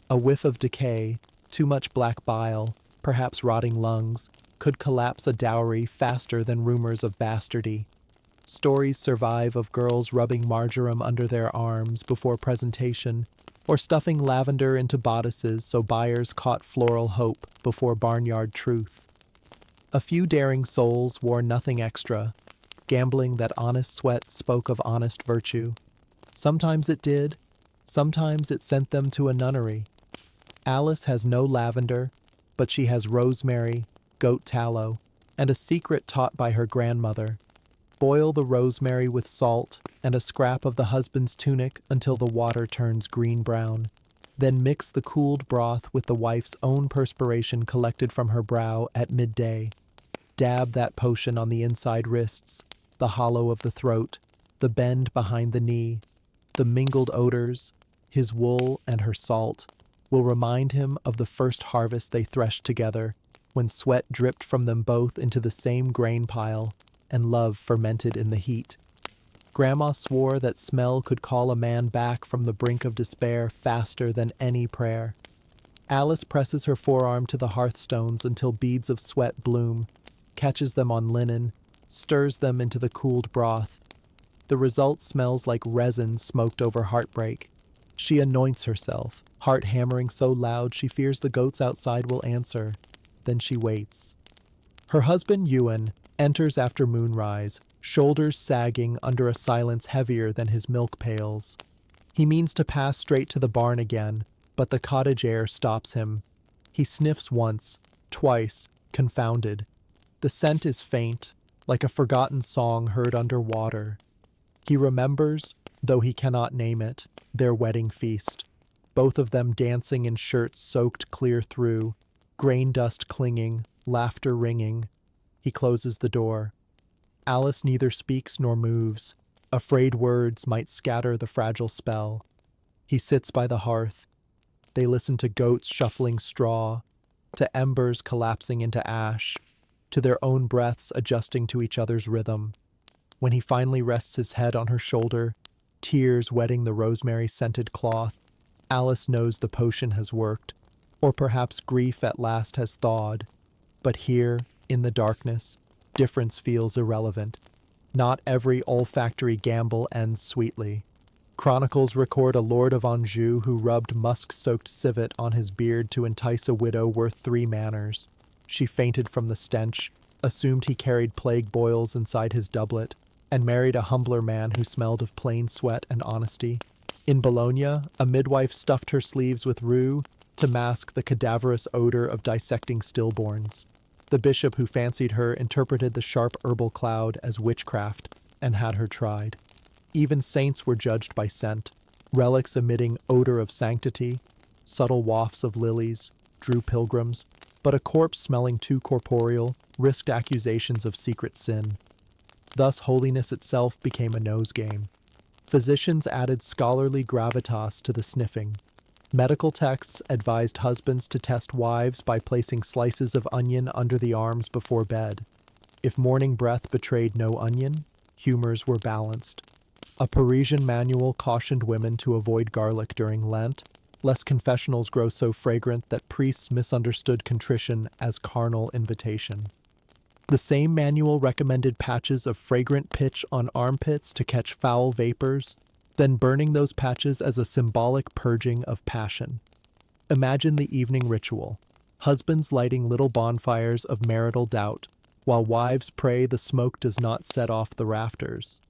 A whiff of decay, too much black bile, perhaps rotting lungs, could collapse a dowry faster than rumors of bastardy. Stories survive of girls rubbing marjoram under their arms before presentation, or stuffing lavender into bodices so buyers caught floral hope before barnyard truth. A few daring souls wore nothing extra, gambling that honest sweat spoke of honest virtue. Sometimes it did, sometimes it sent them to a nunnery. Alice has no lavender, but she has rosemary, goat tallow, and a secret taught by her grandmother. Boil the rosemary with salt and a scrap of the husband's tunic until the water turns green-brown. Then mix the cooled broth with the wife's own perspiration collected from her brow at midday. Dab that potion on the inside wrists, the hollow of the throat, the bend behind the knee. The mingled odors, his wool and her salt, will remind him of the first harvest they threshed together, when sweat dripped from them both into the same grain pile, and love fermented in the heat. Grandma swore that smell could call a man back from the brink of despair faster than any prayer. Alice presses her forearm to the hearthstones until beads of sweat bloom, catches them on linen, stirs them into the cooled broth. The result smells like resin smoked over heartbreak. She anoints herself, heart hammering so loud she fears the goats outside will answer. Then she waits. Her husband, Ewan, enters after moonrise, shoulders sagging under a silence heavier than his milk pails. He means to pass straight to the barn again, but the cottage air stops him. He sniffs once, twice, confounded. The scent is faint, like a forgotten song heard under water. He remembers, though he cannot name it, their wedding feast. Both of them dancing in shirts soaked clear through, grain dust clinging, laughter ringing. He closes the door. Alice neither speaks nor moves, afraid words might scatter the fragile spell. He sits by the hearth. They listen to goats shuffling straw, to embers collapsing into ash, to their own breaths adjusting to each other's rhythm. When he finally rests his head on her shoulder, tears wetting the rosemary-scented cloth, Alice knows the potion has worked, or perhaps grief at last has thawed. But here, in the darkness, difference feels irrelevant. Not every olfactory gamble ends sweetly. Chronicles record a lord of Anjou who rubbed musk-soaked civet on his beard to entice a widow worth 3 manors. She fainted from the stench, assumed he carried plague boils inside his doublet, and married a humbler man who smelled of plain sweat and honesty. In Bologna, a midwife stuffed her sleeves with rue to mask the cadaverous odor of dissecting stillborns. The bishop who fancied her interpreted the sharp herbal cloud as witchcraft and had her tried. Even saints were judged by scent. Relics emitting odor of sanctity, subtle wafts of lilies, drew pilgrims, but a corpse smelling too corporeal risked accusations of secret sin. Thus holiness itself became a nose game. Physicians added scholarly gravitas to the sniffing. Medical texts advised husbands to test wives by placing slices of onion under the arms before bed. If morning breath betrayed no onion, humors were balanced. A Parisian manual cautioned women to avoid garlic during Lent, lest confessionals grow so fragrant that priests misunderstood contrition as carnal invitation. The same manual recommended patches of fragrant pitch on armpits to catch foul vapors, then burning those patches as a symbolic purging of passion. Imagine the evening ritual. Husbands lighting little bonfires of marital doubt, While wives pray the smoke does not set off the rafters.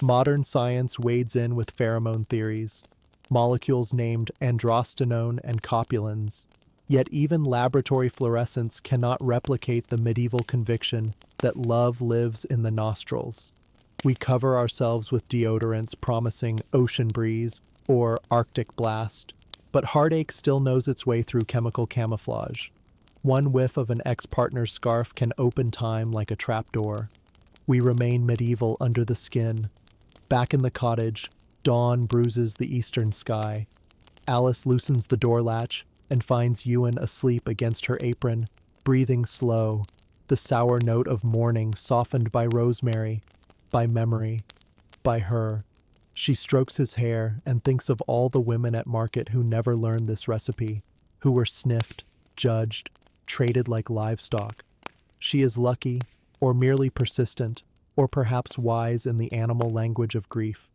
Modern science wades in with pheromone theories, molecules named androstenone and copulins. Yet even laboratory fluorescence cannot replicate the medieval conviction that love lives in the nostrils. We cover ourselves with deodorants promising ocean breeze or Arctic blast, but heartache still knows its way through chemical camouflage. One whiff of an ex-partner's scarf can open time like a trapdoor. We remain medieval under the skin. Back in the cottage, dawn bruises the eastern sky. Alice loosens the door latch and finds Ewan asleep against her apron, breathing slow, the sour note of morning softened by rosemary, by memory, by her. She strokes his hair and thinks of all the women at market who never learned this recipe, who were sniffed, judged, traded like livestock. She is lucky, or merely persistent, or perhaps wise in the animal language of grief.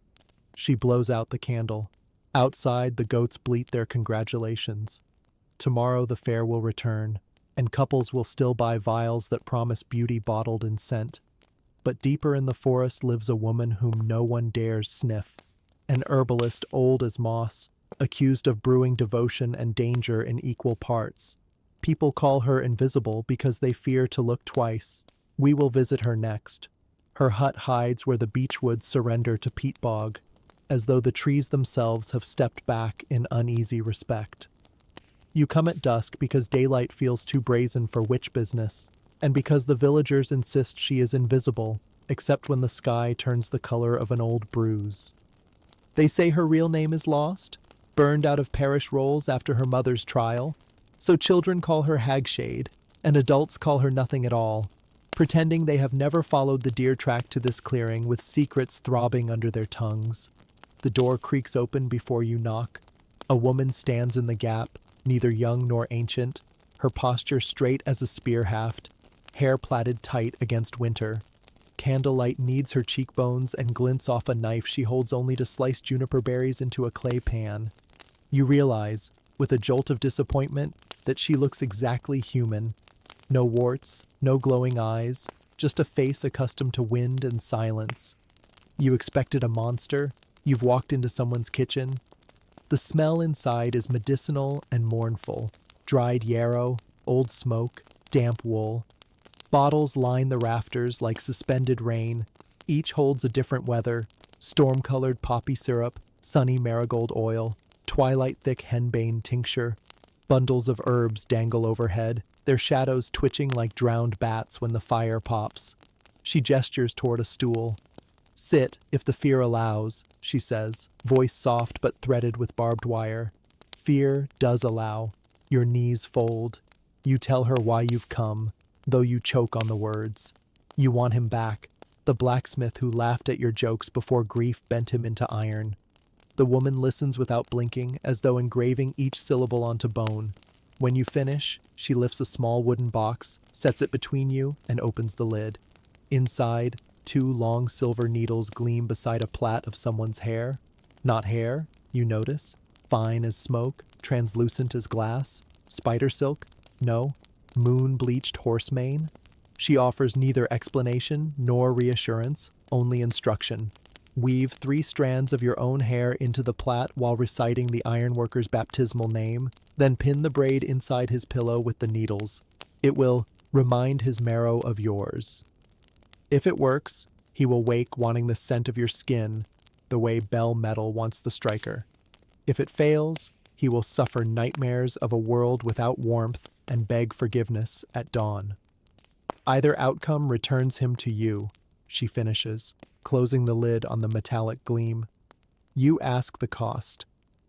She blows out the candle. Outside, the goats bleat their congratulations. Tomorrow the fair will return, and couples will still buy vials that promise beauty bottled in scent. But deeper in the forest lives a woman whom no one dares sniff, an herbalist old as moss, accused of brewing devotion and danger in equal parts. People call her invisible because they fear to look twice. We will visit her next. Her hut hides where the beechwoods surrender to peat bog, as though the trees themselves have stepped back in uneasy respect. You come at dusk because daylight feels too brazen for witch business, and because the villagers insist she is invisible, except when the sky turns the color of an old bruise. They say her real name is lost, burned out of parish rolls after her mother's trial, so children call her Hagshade, and adults call her nothing at all, pretending they have never followed the deer track to this clearing with secrets throbbing under their tongues. The door creaks open before you knock. A woman stands in the gap, neither young nor ancient, her posture straight as a spear haft, hair plaited tight against winter. Candlelight kneads her cheekbones and glints off a knife she holds only to slice juniper berries into a clay pan. You realize, with a jolt of disappointment, that she looks exactly human. No warts, no glowing eyes, just a face accustomed to wind and silence. You expected a monster. You've walked into someone's kitchen. The smell inside is medicinal and mournful. Dried yarrow, old smoke, damp wool. Bottles line the rafters like suspended rain. Each holds a different weather: storm-colored poppy syrup, sunny marigold oil, twilight-thick henbane tincture. Bundles of herbs dangle overhead, their shadows twitching like drowned bats when the fire pops. She gestures toward a stool. "Sit, if the fear allows," she says, voice soft but threaded with barbed wire. Fear does allow. Your knees fold. You tell her why you've come, though you choke on the words. You want him back, the blacksmith who laughed at your jokes before grief bent him into iron. The woman listens without blinking, as though engraving each syllable onto bone. When you finish, she lifts a small wooden box, sets it between you, and opens the lid. Inside, 2 long silver needles gleam beside a plait of someone's hair. Not hair, you notice. Fine as smoke, translucent as glass. Spider silk? No. Moon-bleached horse mane? She offers neither explanation nor reassurance, only instruction. Weave 3 strands of your own hair into the plait while reciting the ironworker's baptismal name, then pin the braid inside his pillow with the needles. It will remind his marrow of yours. If it works, he will wake wanting the scent of your skin, the way bell metal wants the striker. If it fails, he will suffer nightmares of a world without warmth and beg forgiveness at dawn. Either outcome returns him to you, she finishes, closing the lid on the metallic gleam. You ask the cost.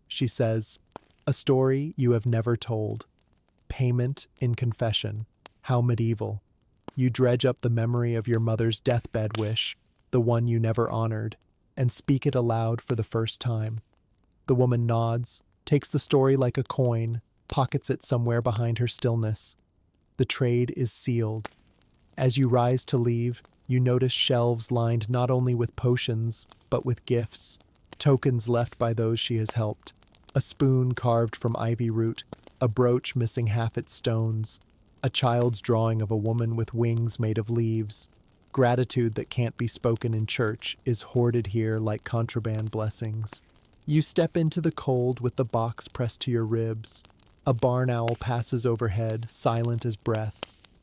She says, "A story you have never told. Payment in confession. How medieval." You dredge up the memory of your mother's deathbed wish, the one you never honored, and speak it aloud for the first time. The woman nods, takes the story like a coin, pockets it somewhere behind her stillness. The trade is sealed. As you rise to leave, you notice shelves lined not only with potions, but with gifts, tokens left by those she has helped. A spoon carved from ivy root, a brooch missing half its stones. a child's drawing of a woman with wings made of leaves. Gratitude that can't be spoken in church is hoarded here like contraband blessings. You step into the cold with the box pressed to your ribs. A barn owl passes overhead, silent as breath.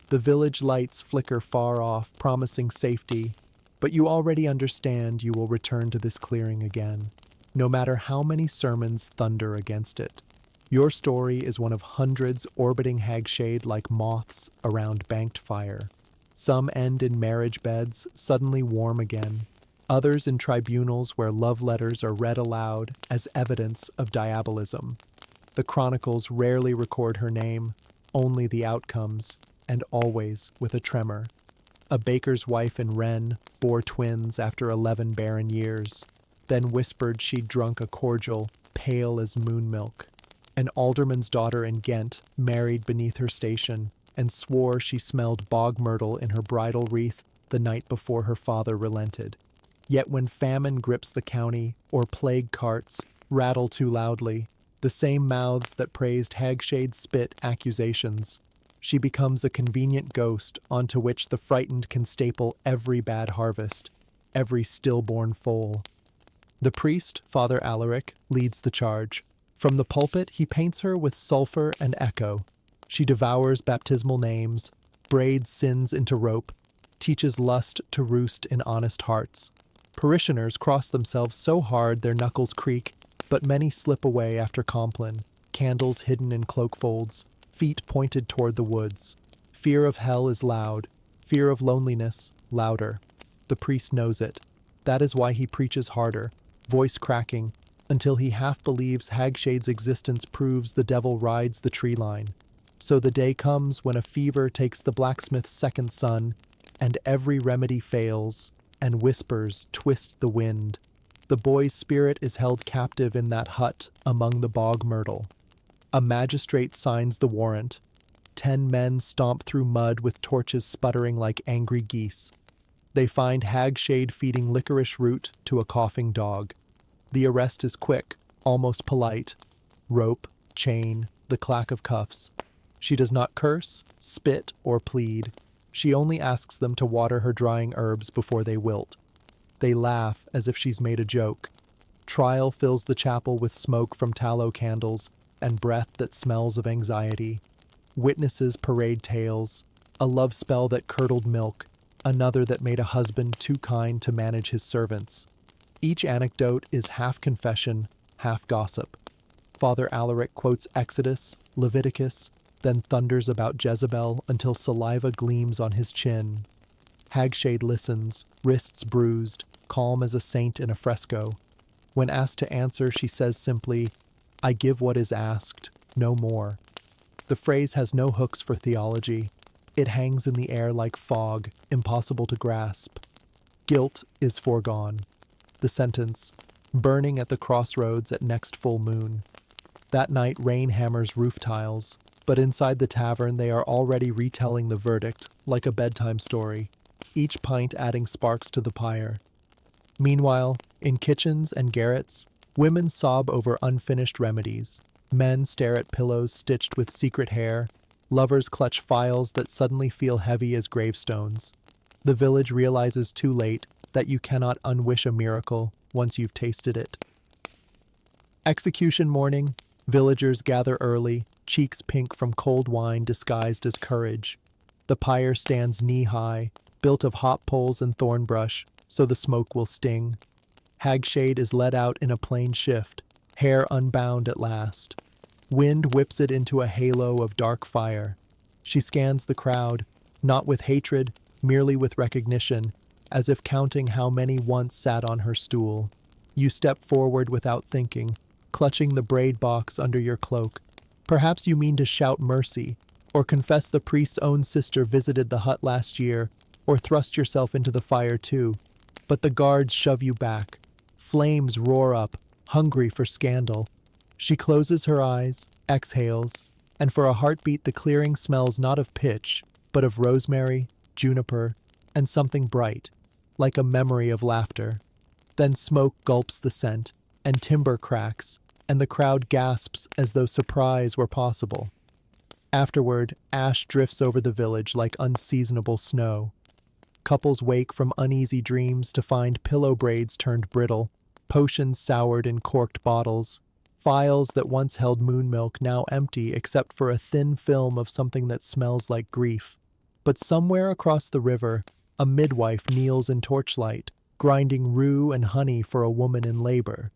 The village lights flicker far off, promising safety, but you already understand you will return to this clearing again, no matter how many sermons thunder against it. Your story is one of hundreds orbiting Hagshade like moths around banked fire. Some end in marriage beds, suddenly warm again. Others in tribunals where love letters are read aloud as evidence of diabolism. The chronicles rarely record her name, only the outcomes, and always with a tremor. A baker's wife in Wren bore twins after 11 barren years, then whispered she'd drunk a cordial, pale as moon milk. An alderman's daughter in Ghent married beneath her station, and swore she smelled bog myrtle in her bridal wreath the night before her father relented. Yet when famine grips the county, or plague carts rattle too loudly, the same mouths that praised Hagshade spit accusations. She becomes a convenient ghost onto which the frightened can staple every bad harvest, every stillborn foal. The priest, Father Alaric, leads the charge. From the pulpit, he paints her with sulfur and echo. She devours baptismal names, braids sins into rope, teaches lust to roost in honest hearts. Parishioners cross themselves so hard their knuckles creak, but many slip away after Compline, candles hidden in cloak folds, feet pointed toward the woods. Fear of hell is loud, fear of loneliness, louder. The priest knows it. That is why he preaches harder, voice cracking, until he half believes Hagshade's existence proves the devil rides the tree line. So the day comes when a fever takes the blacksmith's second son, and every remedy fails, and whispers twist the wind. The boy's spirit is held captive in that hut among the bog myrtle. A magistrate signs the warrant. 10 men stomp through mud with torches sputtering like angry geese. They find Hagshade feeding licorice root to a coughing dog. The arrest is quick, almost polite. Rope, chain, the clack of cuffs. She does not curse, spit, or plead. She only asks them to water her drying herbs before they wilt. They laugh as if she's made a joke. Trial fills the chapel with smoke from tallow candles and breath that smells of anxiety. Witnesses parade tales, a love spell that curdled milk, another that made a husband too kind to manage his servants. Each anecdote is half confession, half gossip. Father Alaric quotes Exodus, Leviticus, then thunders about Jezebel until saliva gleams on his chin. Hagshade listens, wrists bruised, calm as a saint in a fresco. When asked to answer, she says simply, "I give what is asked, no more." The phrase has no hooks for theology. It hangs in the air like fog, impossible to grasp. Guilt is foregone. The sentence, burning at the crossroads at next full moon. That night rain hammers roof tiles, but inside the tavern they are already retelling the verdict, like a bedtime story, each pint adding sparks to the pyre. Meanwhile, in kitchens and garrets, women sob over unfinished remedies. Men stare at pillows stitched with secret hair. Lovers clutch files that suddenly feel heavy as gravestones. The village realizes too late that you cannot unwish a miracle once you've tasted it. Execution morning, villagers gather early, cheeks pink from cold wine disguised as courage. The pyre stands knee-high, built of hop poles and thorn brush, so the smoke will sting. Hagshade is led out in a plain shift, hair unbound at last. Wind whips it into a halo of dark fire. She scans the crowd, not with hatred, merely with recognition, as if counting how many once sat on her stool. You step forward without thinking, clutching the braid box under your cloak. Perhaps you mean to shout mercy, or confess the priest's own sister visited the hut last year, or thrust yourself into the fire too. But the guards shove you back. Flames roar up, hungry for scandal. She closes her eyes, exhales, and for a heartbeat the clearing smells not of pitch, but of rosemary, juniper, and something bright, like a memory of laughter. Then smoke gulps the scent, and timber cracks, and the crowd gasps as though surprise were possible. Afterward, ash drifts over the village like unseasonable snow. Couples wake from uneasy dreams to find pillow braids turned brittle, potions soured in corked bottles, phials that once held moon milk now empty except for a thin film of something that smells like grief. But somewhere across the river, a midwife kneels in torchlight, grinding rue and honey for a woman in labor.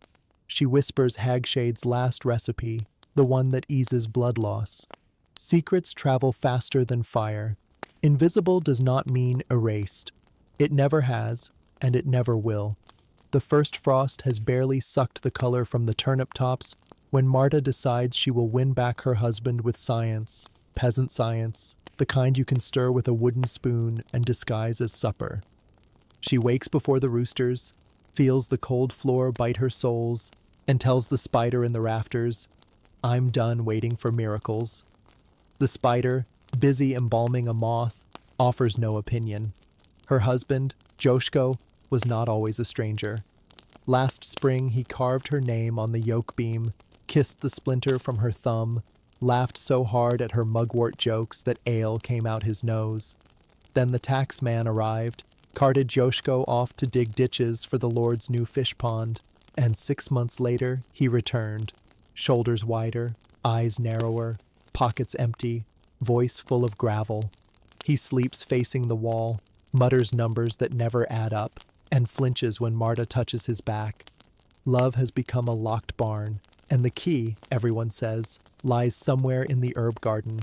She whispers Hagshade's last recipe, the one that eases blood loss. Secrets travel faster than fire. Invisible does not mean erased. It never has, and it never will. The first frost has barely sucked the color from the turnip tops when Marta decides she will win back her husband with science, peasant science, the kind you can stir with a wooden spoon and disguise as supper. She wakes before the roosters, feels the cold floor bite her soles, and tells the spider in the rafters, "I'm done waiting for miracles." The spider, busy embalming a moth, offers no opinion. Her husband, Joshko, was not always a stranger. Last spring he carved her name on the yoke beam, kissed the splinter from her thumb, laughed so hard at her mugwort jokes that ale came out his nose. Then the tax man arrived, carted Joshko off to dig ditches for the Lord's new fish pond, and 6 months later he returned, shoulders wider, eyes narrower, pockets empty, voice full of gravel. He sleeps facing the wall, mutters numbers that never add up, and flinches when Marta touches his back. Love has become a locked barn, and the key, everyone says, lies somewhere in the herb garden.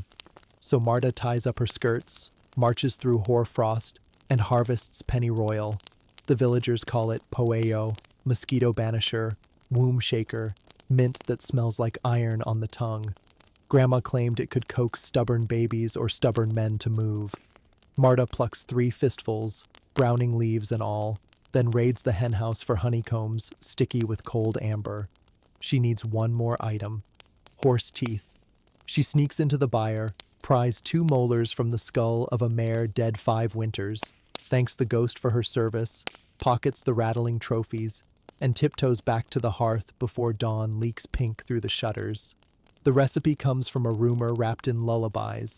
So Marta ties up her skirts, marches through hoarfrost, and harvests pennyroyal. The villagers call it poeo, mosquito banisher, womb shaker, mint that smells like iron on the tongue. Grandma claimed it could coax stubborn babies or stubborn men to move. Marta plucks 3 fistfuls, browning leaves and all, then raids the henhouse for honeycombs, sticky with cold amber. She needs one more item: horse teeth. She sneaks into the byre, pries 2 molars from the skull of a mare dead 5 winters, thanks the ghost for her service, pockets the rattling trophies, and tiptoes back to the hearth before dawn leaks pink through the shutters. The recipe comes from a rumor wrapped in lullabies.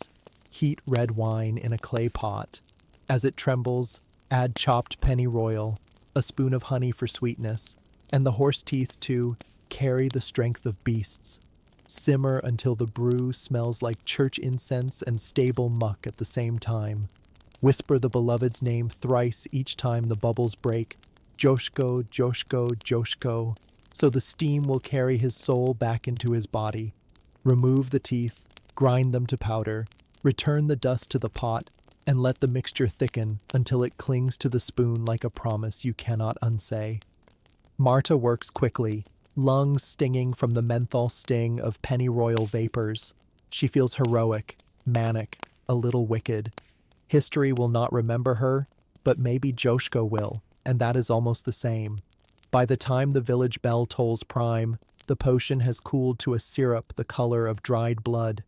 Heat red wine in a clay pot. As it trembles, add chopped pennyroyal, a spoon of honey for sweetness, and the horse teeth to carry the strength of beasts. Simmer until the brew smells like church incense and stable muck at the same time. Whisper the beloved's name thrice each time the bubbles break. Joshko, Joshko, Joshko, so the steam will carry his soul back into his body. Remove the teeth, grind them to powder, return the dust to the pot, and let the mixture thicken until it clings to the spoon like a promise you cannot unsay. Marta works quickly, lungs stinging from the menthol sting of pennyroyal vapors. She feels heroic, manic, a little wicked. History will not remember her, but maybe Joshko will, and that is almost the same. By the time the village bell tolls prime, the potion has cooled to a syrup the color of dried blood.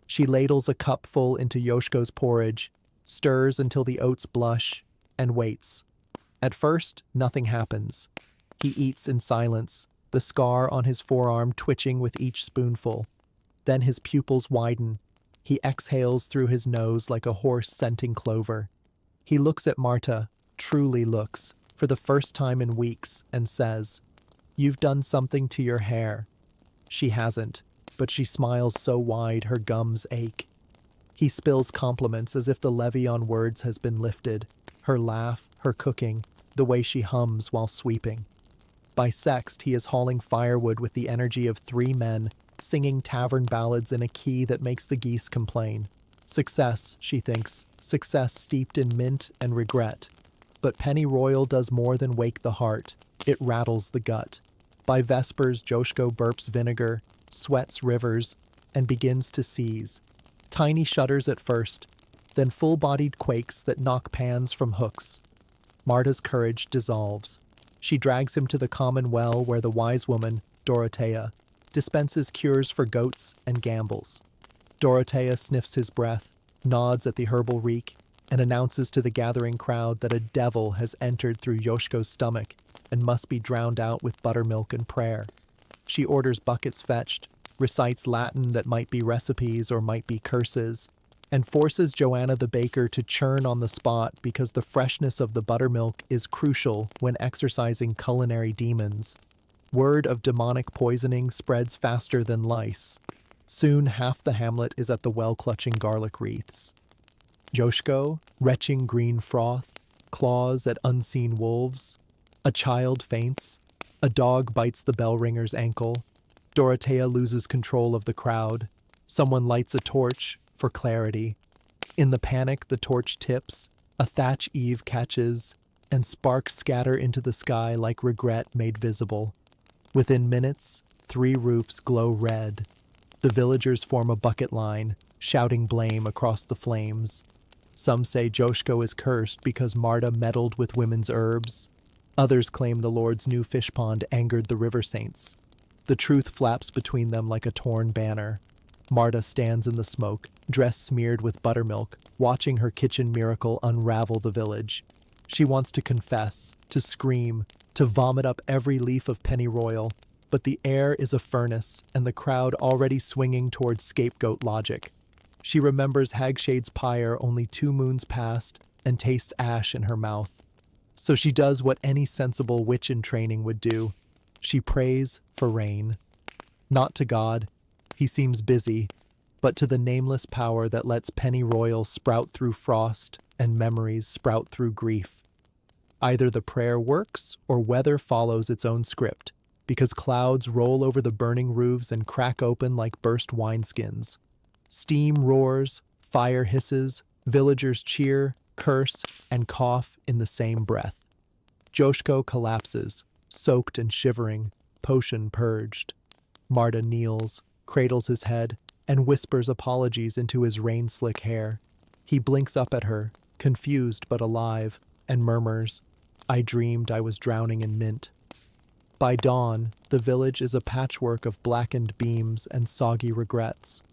She ladles a cupful into Yoshko's porridge, stirs until the oats blush, and waits. At first, nothing happens. He eats in silence, the scar on his forearm twitching with each spoonful. Then his pupils widen. He exhales through his nose like a horse scenting clover. He looks at Marta, truly looks, for the first time in weeks, and says, "You've done something to your hair." She hasn't, but she smiles so wide her gums ache. He spills compliments as if the levy on words has been lifted. Her laugh, her cooking, the way she hums while sweeping. By sext, he is hauling firewood with the energy of 3 men, singing tavern ballads in a key that makes the geese complain. Success, she thinks, success steeped in mint and regret. But pennyroyal does more than wake the heart. It rattles the gut. By vespers, Joshko burps vinegar, sweats rivers, and begins to seize. Tiny shudders at first, then full-bodied quakes that knock pans from hooks. Marta's courage dissolves. She drags him to the common well where the wise woman, Dorothea, dispenses cures for goats and gambles. Dorothea sniffs his breath, nods at the herbal reek, and announces to the gathering crowd that a devil has entered through Yoshko's stomach and must be drowned out with buttermilk and prayer. She orders buckets fetched, recites Latin that might be recipes or might be curses, and forces Joanna the baker to churn on the spot because the freshness of the buttermilk is crucial when exorcising culinary demons. Word of demonic poisoning spreads faster than lice. Soon half the hamlet is at the well clutching garlic wreaths. Joshko, retching green froth, claws at unseen wolves. A child faints. A dog bites the bell ringer's ankle. Dorothea loses control of the crowd. Someone lights a torch for clarity. In the panic, the torch tips. A thatch eave catches, and sparks scatter into the sky like regret made visible. Within minutes, 3 roofs glow red. The villagers form a bucket line, shouting blame across the flames. Some say Joshko is cursed because Marta meddled with women's herbs. Others claim the Lord's new fish pond angered the river saints. The truth flaps between them like a torn banner. Marta stands in the smoke, dress smeared with buttermilk, watching her kitchen miracle unravel the village. She wants to confess, to scream, to vomit up every leaf of pennyroyal, but the air is a furnace, and the crowd already swinging towards scapegoat logic. She remembers Hagshade's pyre only 2 moons past, and tastes ash in her mouth. So she does what any sensible witch in training would do. She prays for rain. Not to God, he seems busy, but to the nameless power that lets pennyroyal sprout through frost and memories sprout through grief. Either the prayer works, or weather follows its own script, because clouds roll over the burning roofs and crack open like burst wineskins. Steam roars, fire hisses, villagers cheer, curse, and cough in the same breath. Joshko collapses, soaked and shivering, potion purged. Marta kneels, cradles his head, and whispers apologies into his rain-slick hair. He blinks up at her, confused but alive, and murmurs, "I dreamed I was drowning in mint." By dawn, the village is a patchwork of blackened beams and soggy regrets.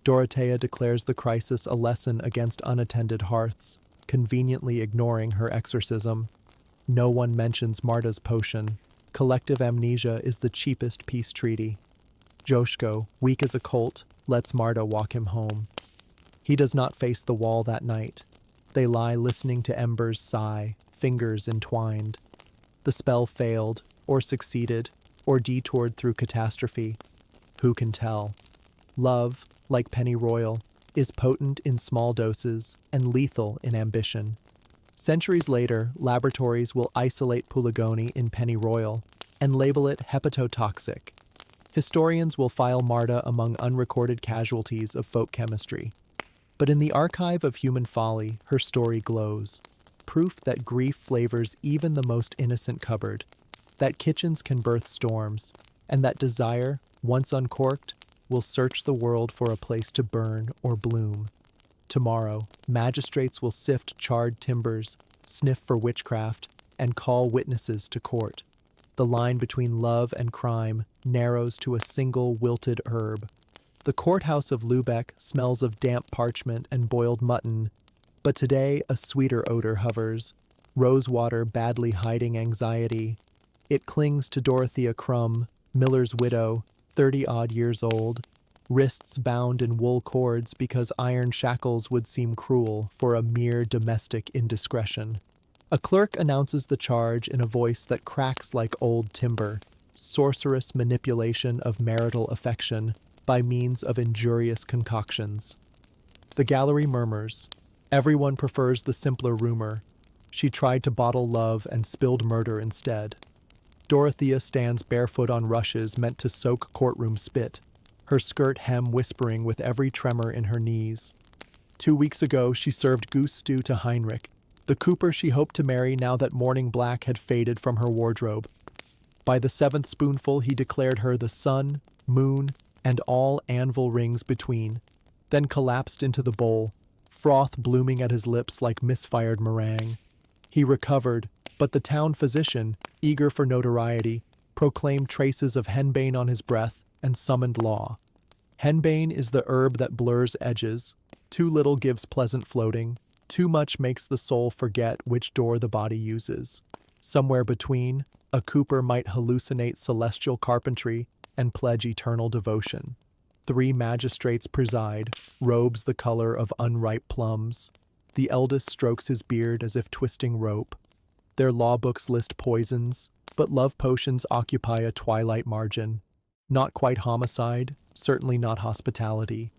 Dorothea declares the crisis a lesson against unattended hearths, conveniently ignoring her exorcism. No one mentions Marta's potion. Collective amnesia is the cheapest peace treaty. Joshko, weak as a colt, lets Marta walk him home. He does not face the wall that night. They lie listening to embers sigh, fingers entwined. The spell failed, or succeeded, or detoured through catastrophe. Who can tell? Love, like pennyroyal, is potent in small doses and lethal in ambition. Centuries later, laboratories will isolate Puligoni in pennyroyal and label it hepatotoxic. Historians will file Marta among unrecorded casualties of folk chemistry. But in the archive of human folly, her story glows. Proof that grief flavors even the most innocent cupboard, that kitchens can birth storms, and that desire, once uncorked, will search the world for a place to burn or bloom. Tomorrow, magistrates will sift charred timbers, sniff for witchcraft, and call witnesses to court. The line between love and crime narrows to a single wilted herb. The courthouse of Lübeck smells of damp parchment and boiled mutton, but today a sweeter odor hovers, rosewater badly hiding anxiety. It clings to Dorothea Crumb, Miller's widow, 30-odd years old, wrists bound in wool cords because iron shackles would seem cruel for a mere domestic indiscretion. A clerk announces the charge in a voice that cracks like old timber: sorcerous manipulation of marital affection by means of injurious concoctions. The gallery murmurs. Everyone prefers the simpler rumor. She tried to bottle love and spilled murder instead. Dorothea stands barefoot on rushes meant to soak courtroom spit, her skirt hem whispering with every tremor in her knees. 2 weeks ago, she served goose stew to Heinrich, the cooper she hoped to marry now that morning black had faded from her wardrobe. By the 7th spoonful, he declared her the sun, moon, and all anvil rings between, then collapsed into the bowl, froth blooming at his lips like misfired meringue. He recovered, but the town physician, eager for notoriety, proclaimed traces of henbane on his breath and summoned law. Henbane is the herb that blurs edges. Too little gives pleasant floating. Too much makes the soul forget which door the body uses. Somewhere between, a cooper might hallucinate celestial carpentry and pledge eternal devotion. 3 magistrates preside, robes the color of unripe plums. The eldest strokes his beard as if twisting rope. Their law books list poisons, but love potions occupy a twilight margin. Not quite homicide, certainly not hospitality.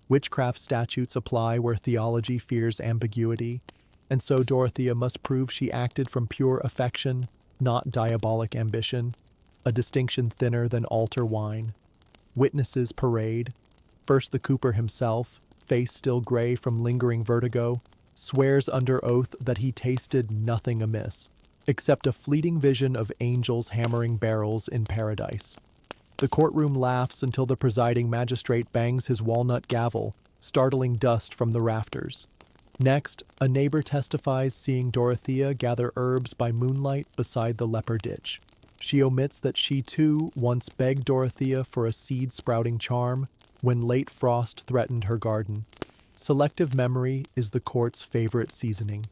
Witchcraft statutes apply where theology fears ambiguity, and so Dorothea must prove she acted from pure affection, not diabolic ambition, a distinction thinner than altar wine. Witnesses parade. First the cooper himself, face still gray from lingering vertigo, swears under oath that he tasted nothing amiss, except a fleeting vision of angels hammering barrels in paradise. The courtroom laughs until the presiding magistrate bangs his walnut gavel, startling dust from the rafters. Next, a neighbor testifies seeing Dorothea gather herbs by moonlight beside the leper ditch. She omits that she too once begged Dorothea for a seed-sprouting charm when late frost threatened her garden. Selective memory is the court's favorite seasoning.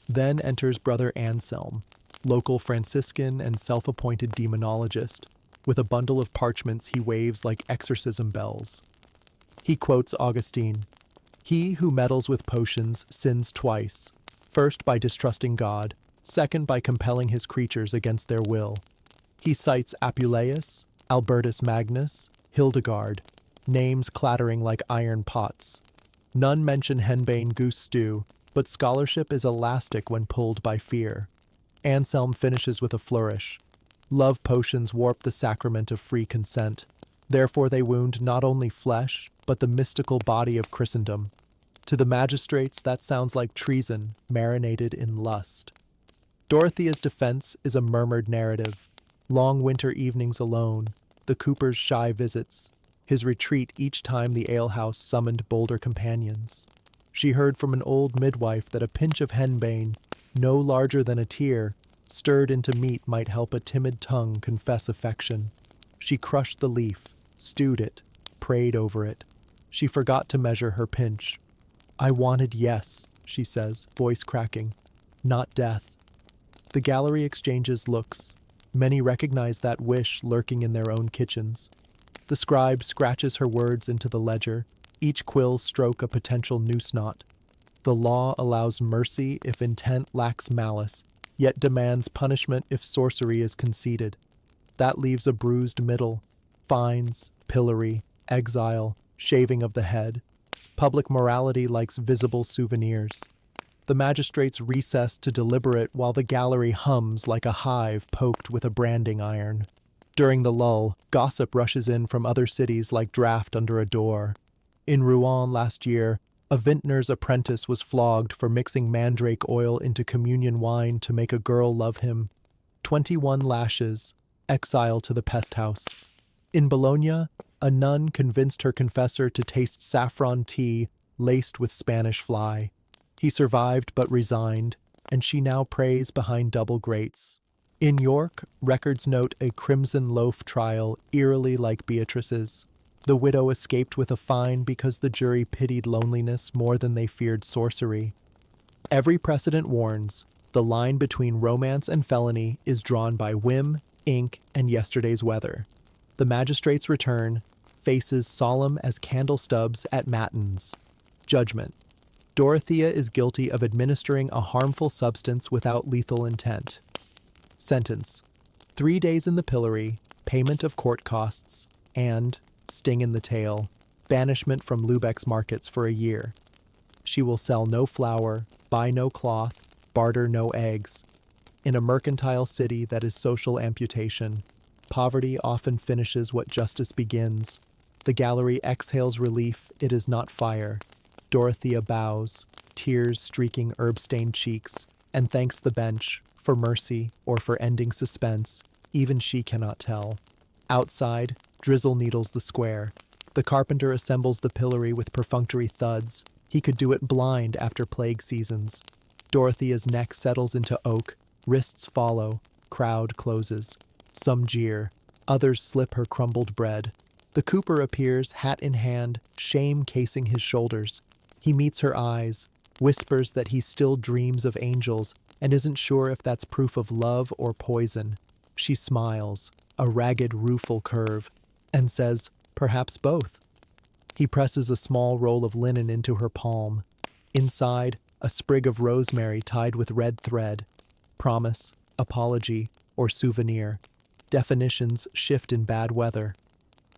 Then enters Brother Anselm, local Franciscan and self-appointed demonologist. With a bundle of parchments he waves like exorcism bells. He quotes Augustine, "He who meddles with potions sins twice, first by distrusting God, second by compelling his creatures against their will." He cites Apuleius, Albertus Magnus, Hildegard, names clattering like iron pots. None mention henbane goose stew, but scholarship is elastic when pulled by fear. Anselm finishes with a flourish. Love potions warp the sacrament of free consent. Therefore they wound not only flesh, but the mystical body of Christendom. To the magistrates, that sounds like treason, marinated in lust. Dorothea's defense is a murmured narrative. Long winter evenings alone, the cooper's shy visits, his retreat each time the alehouse summoned bolder companions. She heard from an old midwife that a pinch of henbane, no larger than a tear, stirred into meat might help a timid tongue confess affection. She crushed the leaf, stewed it, prayed over it. She forgot to measure her pinch. "I wanted yes," she says, voice cracking, "not death." The gallery exchanges looks. Many recognize that wish lurking in their own kitchens. The scribe scratches her words into the ledger, each quill stroke a potential noose knot. The law allows mercy if intent lacks malice, yet demands punishment if sorcery is conceded. That leaves a bruised middle, fines, pillory, exile, shaving of the head. Public morality likes visible souvenirs. The magistrates recess to deliberate while the gallery hums like a hive poked with a branding iron. During the lull, gossip rushes in from other cities like draft under a door. In Rouen last year, a vintner's apprentice was flogged for mixing mandrake oil into communion wine to make a girl love him. 21 lashes, exile to the pest house. In Bologna, a nun convinced her confessor to taste saffron tea laced with Spanish fly. He survived but resigned, and she now prays behind double grates. In York, records note a crimson loaf trial eerily like Beatrice's. The widow escaped with a fine because the jury pitied loneliness more than they feared sorcery. Every precedent warns, the line between romance and felony is drawn by whim, ink, and yesterday's weather. The magistrates return, faces solemn as candle stubs at matins. Judgment. Dorothea is guilty of administering a harmful substance without lethal intent. Sentence: 3 days in the pillory, payment of court costs, and, sting in the tail, banishment from Lübeck's markets for a year. She will sell no flour, buy no cloth, barter no eggs. In a mercantile city that is social amputation, poverty often finishes what justice begins. The gallery exhales relief, it is not fire. Dorothea bows, tears streaking herb-stained cheeks, and thanks the bench, for mercy or for ending suspense, even she cannot tell. Outside, drizzle needles the square. The carpenter assembles the pillory with perfunctory thuds. He could do it blind after plague seasons. Dorothea's neck settles into oak, wrists follow, crowd closes. Some jeer, others slip her crumbled bread. The cooper appears, hat in hand, shame casing his shoulders. He meets her eyes, whispers that he still dreams of angels, and isn't sure if that's proof of love or poison. She smiles, a ragged, rueful curve, and says, perhaps both. He presses a small roll of linen into her palm. Inside, a sprig of rosemary tied with red thread. Promise, apology, or souvenir. Definitions shift in bad weather.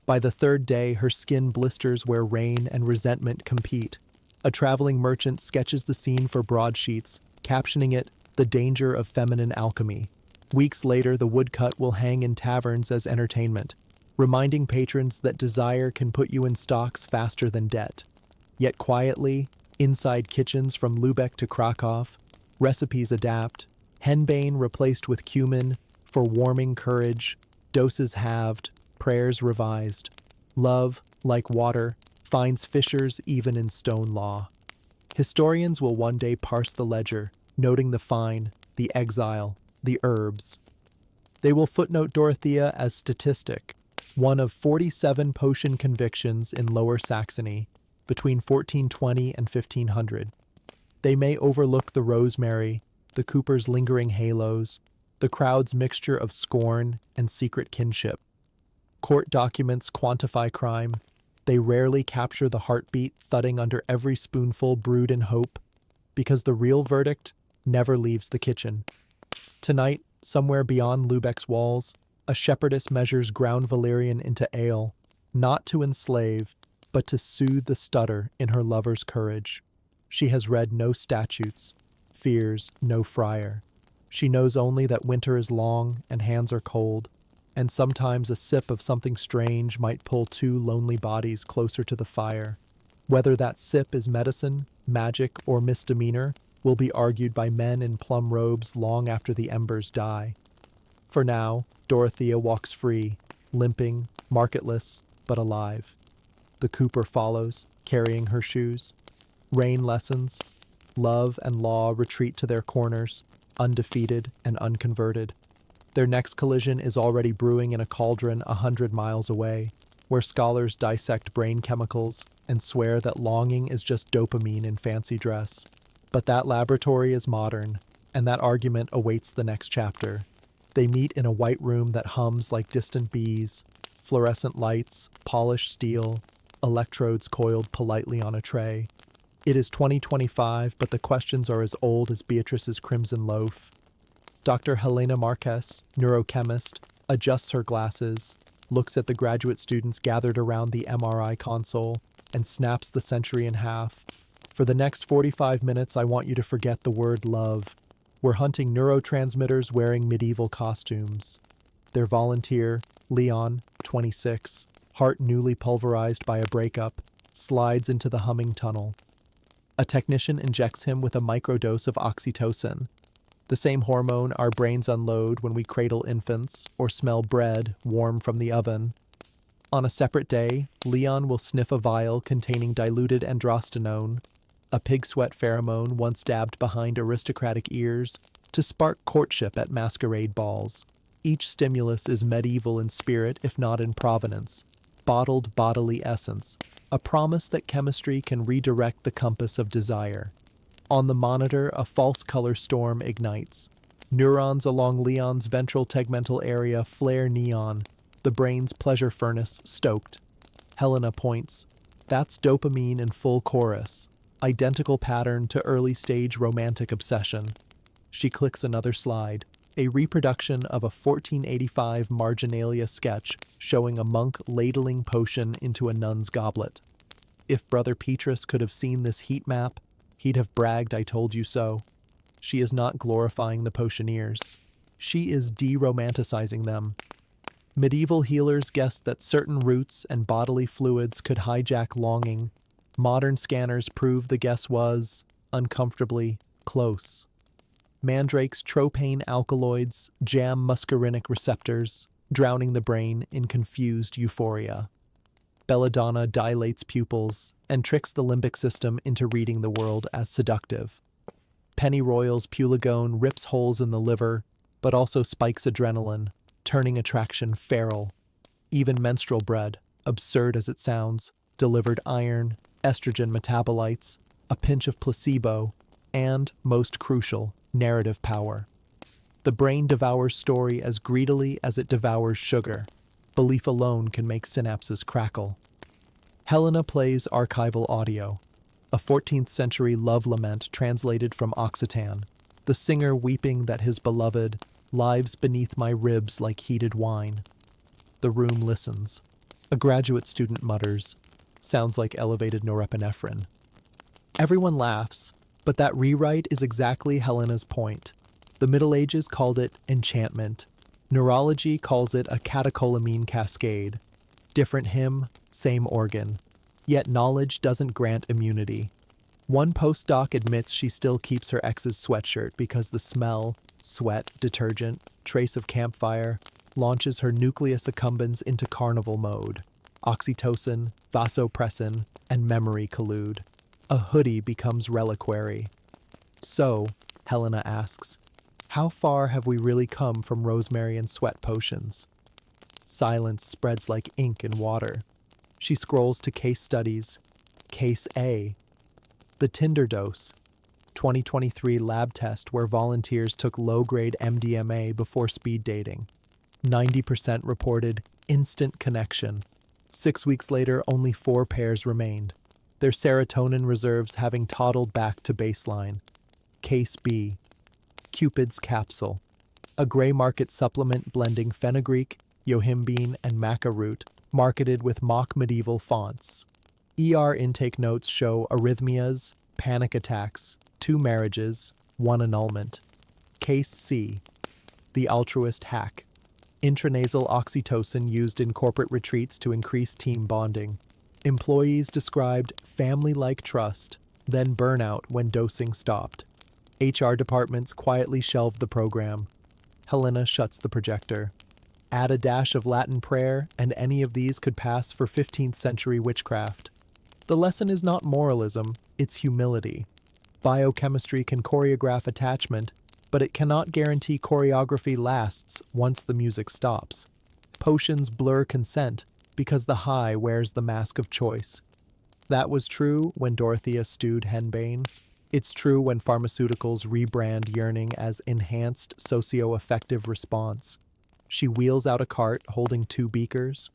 By the third day, her skin blisters where rain and resentment compete. A traveling merchant sketches the scene for broadsheets, captioning it, "The Danger of Feminine Alchemy." Weeks later, the woodcut will hang in taverns as entertainment, reminding patrons that desire can put you in stocks faster than debt. Yet quietly, inside kitchens from Lübeck to Krakow, recipes adapt, henbane replaced with cumin, for warming courage, doses halved, prayers revised. Love, like water, finds fissures even in stone law. Historians will one day parse the ledger, noting the fine, the exile, the herbs. They will footnote Dorothea as statistic, one of 47 potion convictions in Lower Saxony between 1420 and 1500. They may overlook the rosemary, the cooper's lingering halos, the crowd's mixture of scorn and secret kinship. Court documents quantify crime. They rarely capture the heartbeat thudding under every spoonful brewed in hope, because the real verdict never leaves the kitchen. Tonight, somewhere beyond Lübeck's walls, a shepherdess measures ground valerian into ale, not to enslave, but to soothe the stutter in her lover's courage. She has read no statutes, fears no friar. She knows only that winter is long and hands are cold, and sometimes a sip of something strange might pull two lonely bodies closer to the fire. Whether that sip is medicine, magic, or misdemeanor will be argued by men in plum robes long after the embers die. For now, Dorothea walks free, limping, marketless, but alive. The cooper follows, carrying her shoes. Rain lessens. Love and law retreat to their corners, undefeated and unconverted. Their next collision is already brewing in a cauldron 100 miles away, where scholars dissect brain chemicals and swear that longing is just dopamine in fancy dress. But that laboratory is modern, and that argument awaits the next chapter. They meet in a white room that hums like distant bees, fluorescent lights, polished steel, electrodes coiled politely on a tray. It is 2025, but the questions are as old as Beatrice's crimson loaf. Dr. Helena Marquez, neurochemist, adjusts her glasses, looks at the graduate students gathered around the MRI console, and snaps the century in half. For the next 45 minutes, I want you to forget the word love. We're hunting neurotransmitters wearing medieval costumes. Their volunteer, Leon, 26, heart newly pulverized by a breakup, slides into the humming tunnel. A technician injects him with a microdose of oxytocin, the same hormone our brains unload when we cradle infants or smell bread warm from the oven. On a separate day, Leon will sniff a vial containing diluted androstenone, a pig sweat pheromone once dabbed behind aristocratic ears, to spark courtship at masquerade balls. Each stimulus is medieval in spirit if not in provenance. Bottled bodily essence, a promise that chemistry can redirect the compass of desire. On the monitor, a false color storm ignites. Neurons along Leon's ventral tegmental area flare neon, the brain's pleasure furnace stoked. Helena points. That's dopamine in full chorus. Identical pattern to early-stage romantic obsession. She clicks another slide. A reproduction of a 1485 marginalia sketch showing a monk ladling potion into a nun's goblet. If Brother Petrus could have seen this heat map, he'd have bragged, "I told you so." She is not glorifying the potioneers. She is de-romanticizing them. Medieval healers guessed that certain roots and bodily fluids could hijack longing. Modern scanners prove the guess was, uncomfortably, close. Mandrake's tropane alkaloids jam muscarinic receptors, drowning the brain in confused euphoria. Belladonna dilates pupils and tricks the limbic system into reading the world as seductive. Pennyroyal's pulegone rips holes in the liver, but also spikes adrenaline, turning attraction feral. Even menstrual bread, absurd as it sounds, delivered iron, estrogen metabolites, a pinch of placebo, and, most crucial, narrative power. The brain devours story as greedily as it devours sugar. Belief alone can make synapses crackle. Helena plays archival audio, a 14th century love lament translated from Occitan, the singer weeping that his beloved lives beneath my ribs like heated wine. The room listens. A graduate student mutters, sounds like elevated norepinephrine. Everyone laughs, but that rewrite is exactly Helena's point. The Middle Ages called it enchantment. Neurology calls it a catecholamine cascade. Different hymn, same organ. Yet knowledge doesn't grant immunity. One postdoc admits she still keeps her ex's sweatshirt because the smell, sweat, detergent, trace of campfire launches her nucleus accumbens into carnival mode. Oxytocin, vasopressin, and memory collude. A hoodie becomes reliquary. So, Helena asks, how far have we really come from rosemary and sweat potions? Silence spreads like ink in water. She scrolls to case studies. Case A. The Tinder dose. 2023 lab test where volunteers took low-grade MDMA before speed dating. 90% reported instant connection. 6 weeks later, only 4 pairs remained, their serotonin reserves having toddled back to baseline. Case B. Cupid's Capsule. A gray market supplement blending fenugreek, yohimbine, and maca root, marketed with mock medieval fonts. ER intake notes show arrhythmias, panic attacks, 2 marriages, 1 annulment. Case C. The Altruist Hack. Intranasal oxytocin used in corporate retreats to increase team bonding. Employees described family-like trust, then burnout when dosing stopped. HR departments quietly shelved the program. Helena shuts the projector. Add a dash of Latin prayer, and any of these could pass for 15th century witchcraft. The lesson is not moralism, it's humility. Biochemistry can choreograph attachment, but it cannot guarantee choreography lasts once the music stops. Potions blur consent because the high wears the mask of choice. That was true when Dorothea stewed henbane. It's true when pharmaceuticals rebrand yearning as enhanced socio-affective response. She wheels out a cart holding 2 beakers.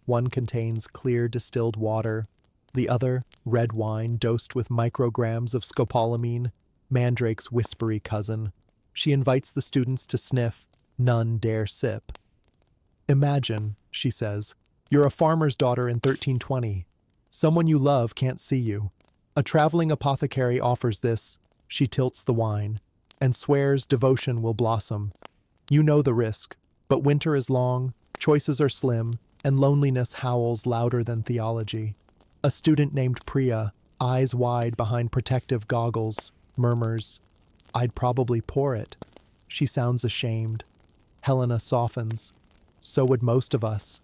One contains clear distilled water, the other red wine dosed with micrograms of scopolamine, Mandrake's whispery cousin. She invites the students to sniff, none dare sip. Imagine, she says, you're a farmer's daughter in 1320. Someone you love can't see you. A traveling apothecary offers this, she tilts the wine, and swears devotion will blossom. You know the risk, but winter is long, choices are slim, and loneliness howls louder than theology. A student named Priya, eyes wide behind protective goggles, murmurs, I'd probably pour it. She sounds ashamed. Helena softens. So would most of us.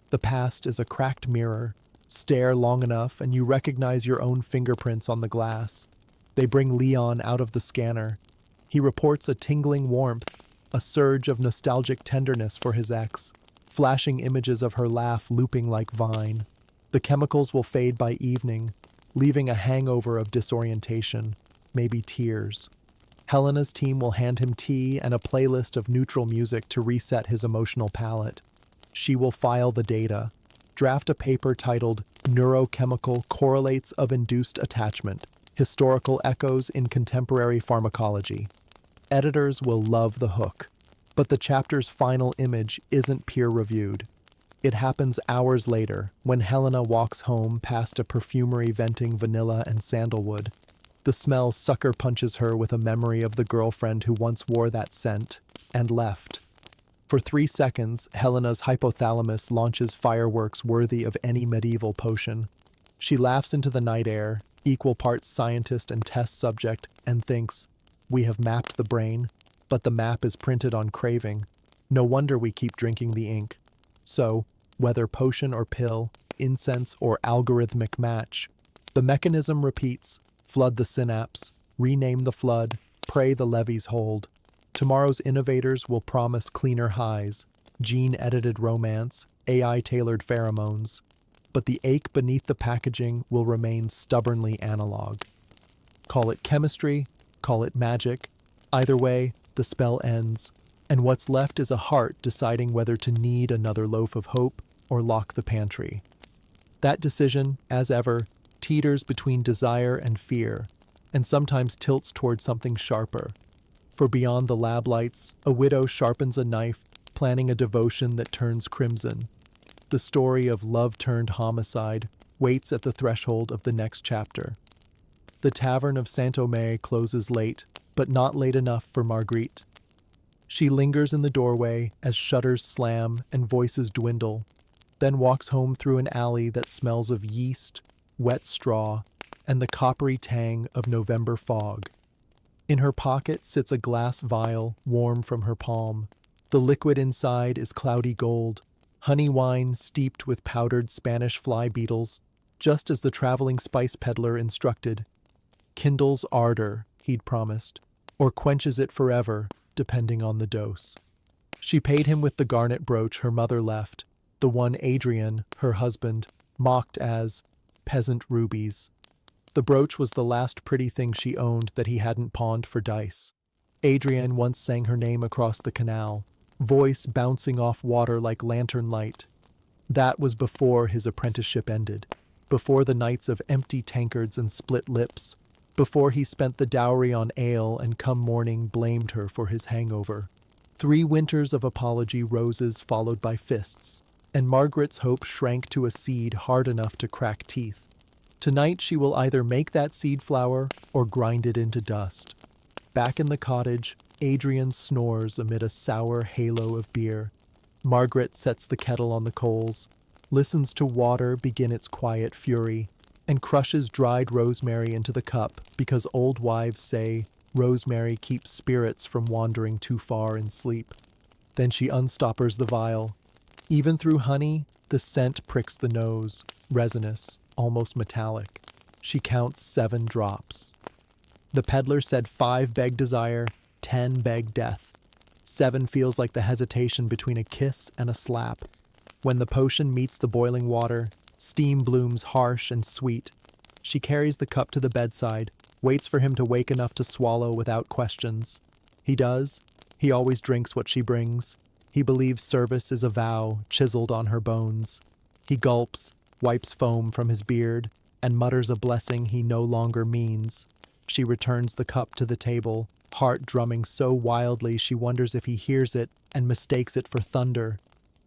The past is a cracked mirror. Stare long enough and you recognize your own fingerprints on the glass. They bring Leon out of the scanner. He reports a tingling warmth, a surge of nostalgic tenderness for his ex, flashing images of her laugh looping like vine. The chemicals will fade by evening, leaving a hangover of disorientation, maybe tears. Helena's team will hand him tea and a playlist of neutral music to reset his emotional palate. She will file the data, draft a paper titled Neurochemical Correlates of Induced Attachment, Historical Echoes in Contemporary Pharmacology. Editors will love the hook, but the chapter's final image isn't peer-reviewed. It happens hours later, when Helena walks home past a perfumery venting vanilla and sandalwood. The smell sucker punches her with a memory of the girlfriend who once wore that scent, and left. For 3 seconds, Helena's hypothalamus launches fireworks worthy of any medieval potion. She laughs into the night air, equal parts scientist and test subject, and thinks, we have mapped the brain, but the map is printed on craving. No wonder we keep drinking the ink. So, whether potion or pill, incense or algorithmic match, the mechanism repeats. Flood the synapse, rename the flood, pray the levees hold. Tomorrow's innovators will promise cleaner highs, gene-edited romance, AI-tailored pheromones. But the ache beneath the packaging will remain stubbornly analog. Call it chemistry, call it magic. Either way, the spell ends, and what's left is a heart deciding whether to knead another loaf of hope or lock the pantry. That decision, as ever, teeters between desire and fear, and sometimes tilts toward something sharper. For beyond the lab lights, a widow sharpens a knife, planning a devotion that turns crimson. The story of love-turned-homicide waits at the threshold of the next chapter. The tavern of Saint-Omer closes late, but not late enough for Marguerite. She lingers in the doorway as shutters slam and voices dwindle, then walks home through an alley that smells of yeast, wet straw, and the coppery tang of November fog. In her pocket sits a glass vial warm from her palm. The liquid inside is cloudy gold, honey wine steeped with powdered Spanish fly beetles, just as the traveling spice peddler instructed. Kindles ardor, he'd promised, or quenches it forever, depending on the dose. She paid him with the garnet brooch her mother left, the one Adrian, her husband, mocked as peasant rubies. The brooch was the last pretty thing she owned that he hadn't pawned for dice. Adrian once sang her name across the canal, voice bouncing off water like lantern light. That was before his apprenticeship ended, before the nights of empty tankards and split lips, before he spent the dowry on ale and come morning blamed her for his hangover. 3 winters of apology roses followed by fists, and Margaret's hope shrank to a seed hard enough to crack teeth. Tonight she will either make that seed flower or grind it into dust. Back in the cottage, Adrian snores amid a sour halo of beer. Margaret sets the kettle on the coals, listens to water begin its quiet fury, and crushes dried rosemary into the cup because old wives say rosemary keeps spirits from wandering too far in sleep. Then she unstoppers the vial. Even through honey, the scent pricks the nose, resinous, almost metallic. She counts 7 drops. The peddler said 5 beg desire, 10 beg death. 7 feels like the hesitation between a kiss and a slap. When the potion meets the boiling water, steam blooms harsh and sweet. She carries the cup to the bedside, waits for him to wake enough to swallow without questions. He does. He always drinks what she brings. He believes service is a vow chiseled on her bones. He gulps, wipes foam from his beard, and mutters a blessing he no longer means. She returns the cup to the table, heart drumming so wildly she wonders if he hears it and mistakes it for thunder.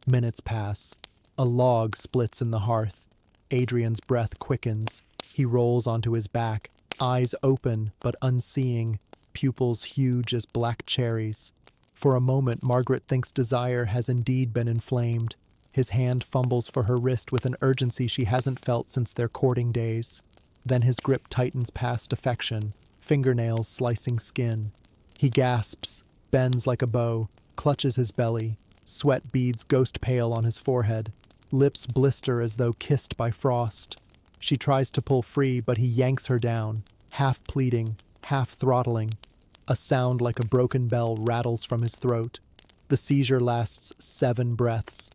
Minutes pass. A log splits in the hearth. Adrian's breath quickens. He rolls onto his back, eyes open but unseeing, pupils huge as black cherries. For a moment, Margaret thinks desire has indeed been inflamed. His hand fumbles for her wrist with an urgency she hasn't felt since their courting days. Then his grip tightens past affection, fingernails slicing skin. He gasps, bends like a bow, clutches his belly. Sweat beads ghost pale on his forehead. Lips blister as though kissed by frost. She tries to pull free, but he yanks her down, half pleading, half throttling. A sound like a broken bell rattles from his throat. The seizure lasts 7 breaths.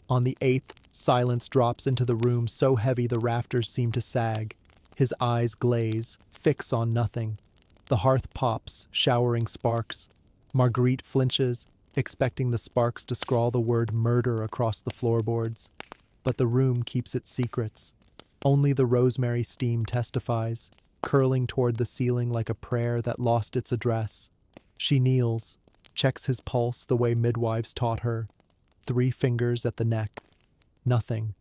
On the 8th, silence drops into the room so heavy the rafters seem to sag. His eyes glaze, fix on nothing. The hearth pops, showering sparks. Marguerite flinches, expecting the sparks to scrawl the word murder across the floorboards. But the room keeps its secrets. Only the rosemary steam testifies, curling toward the ceiling like a prayer that lost its address. She kneels, checks his pulse the way midwives taught her. 3 fingers at the neck. Nothing.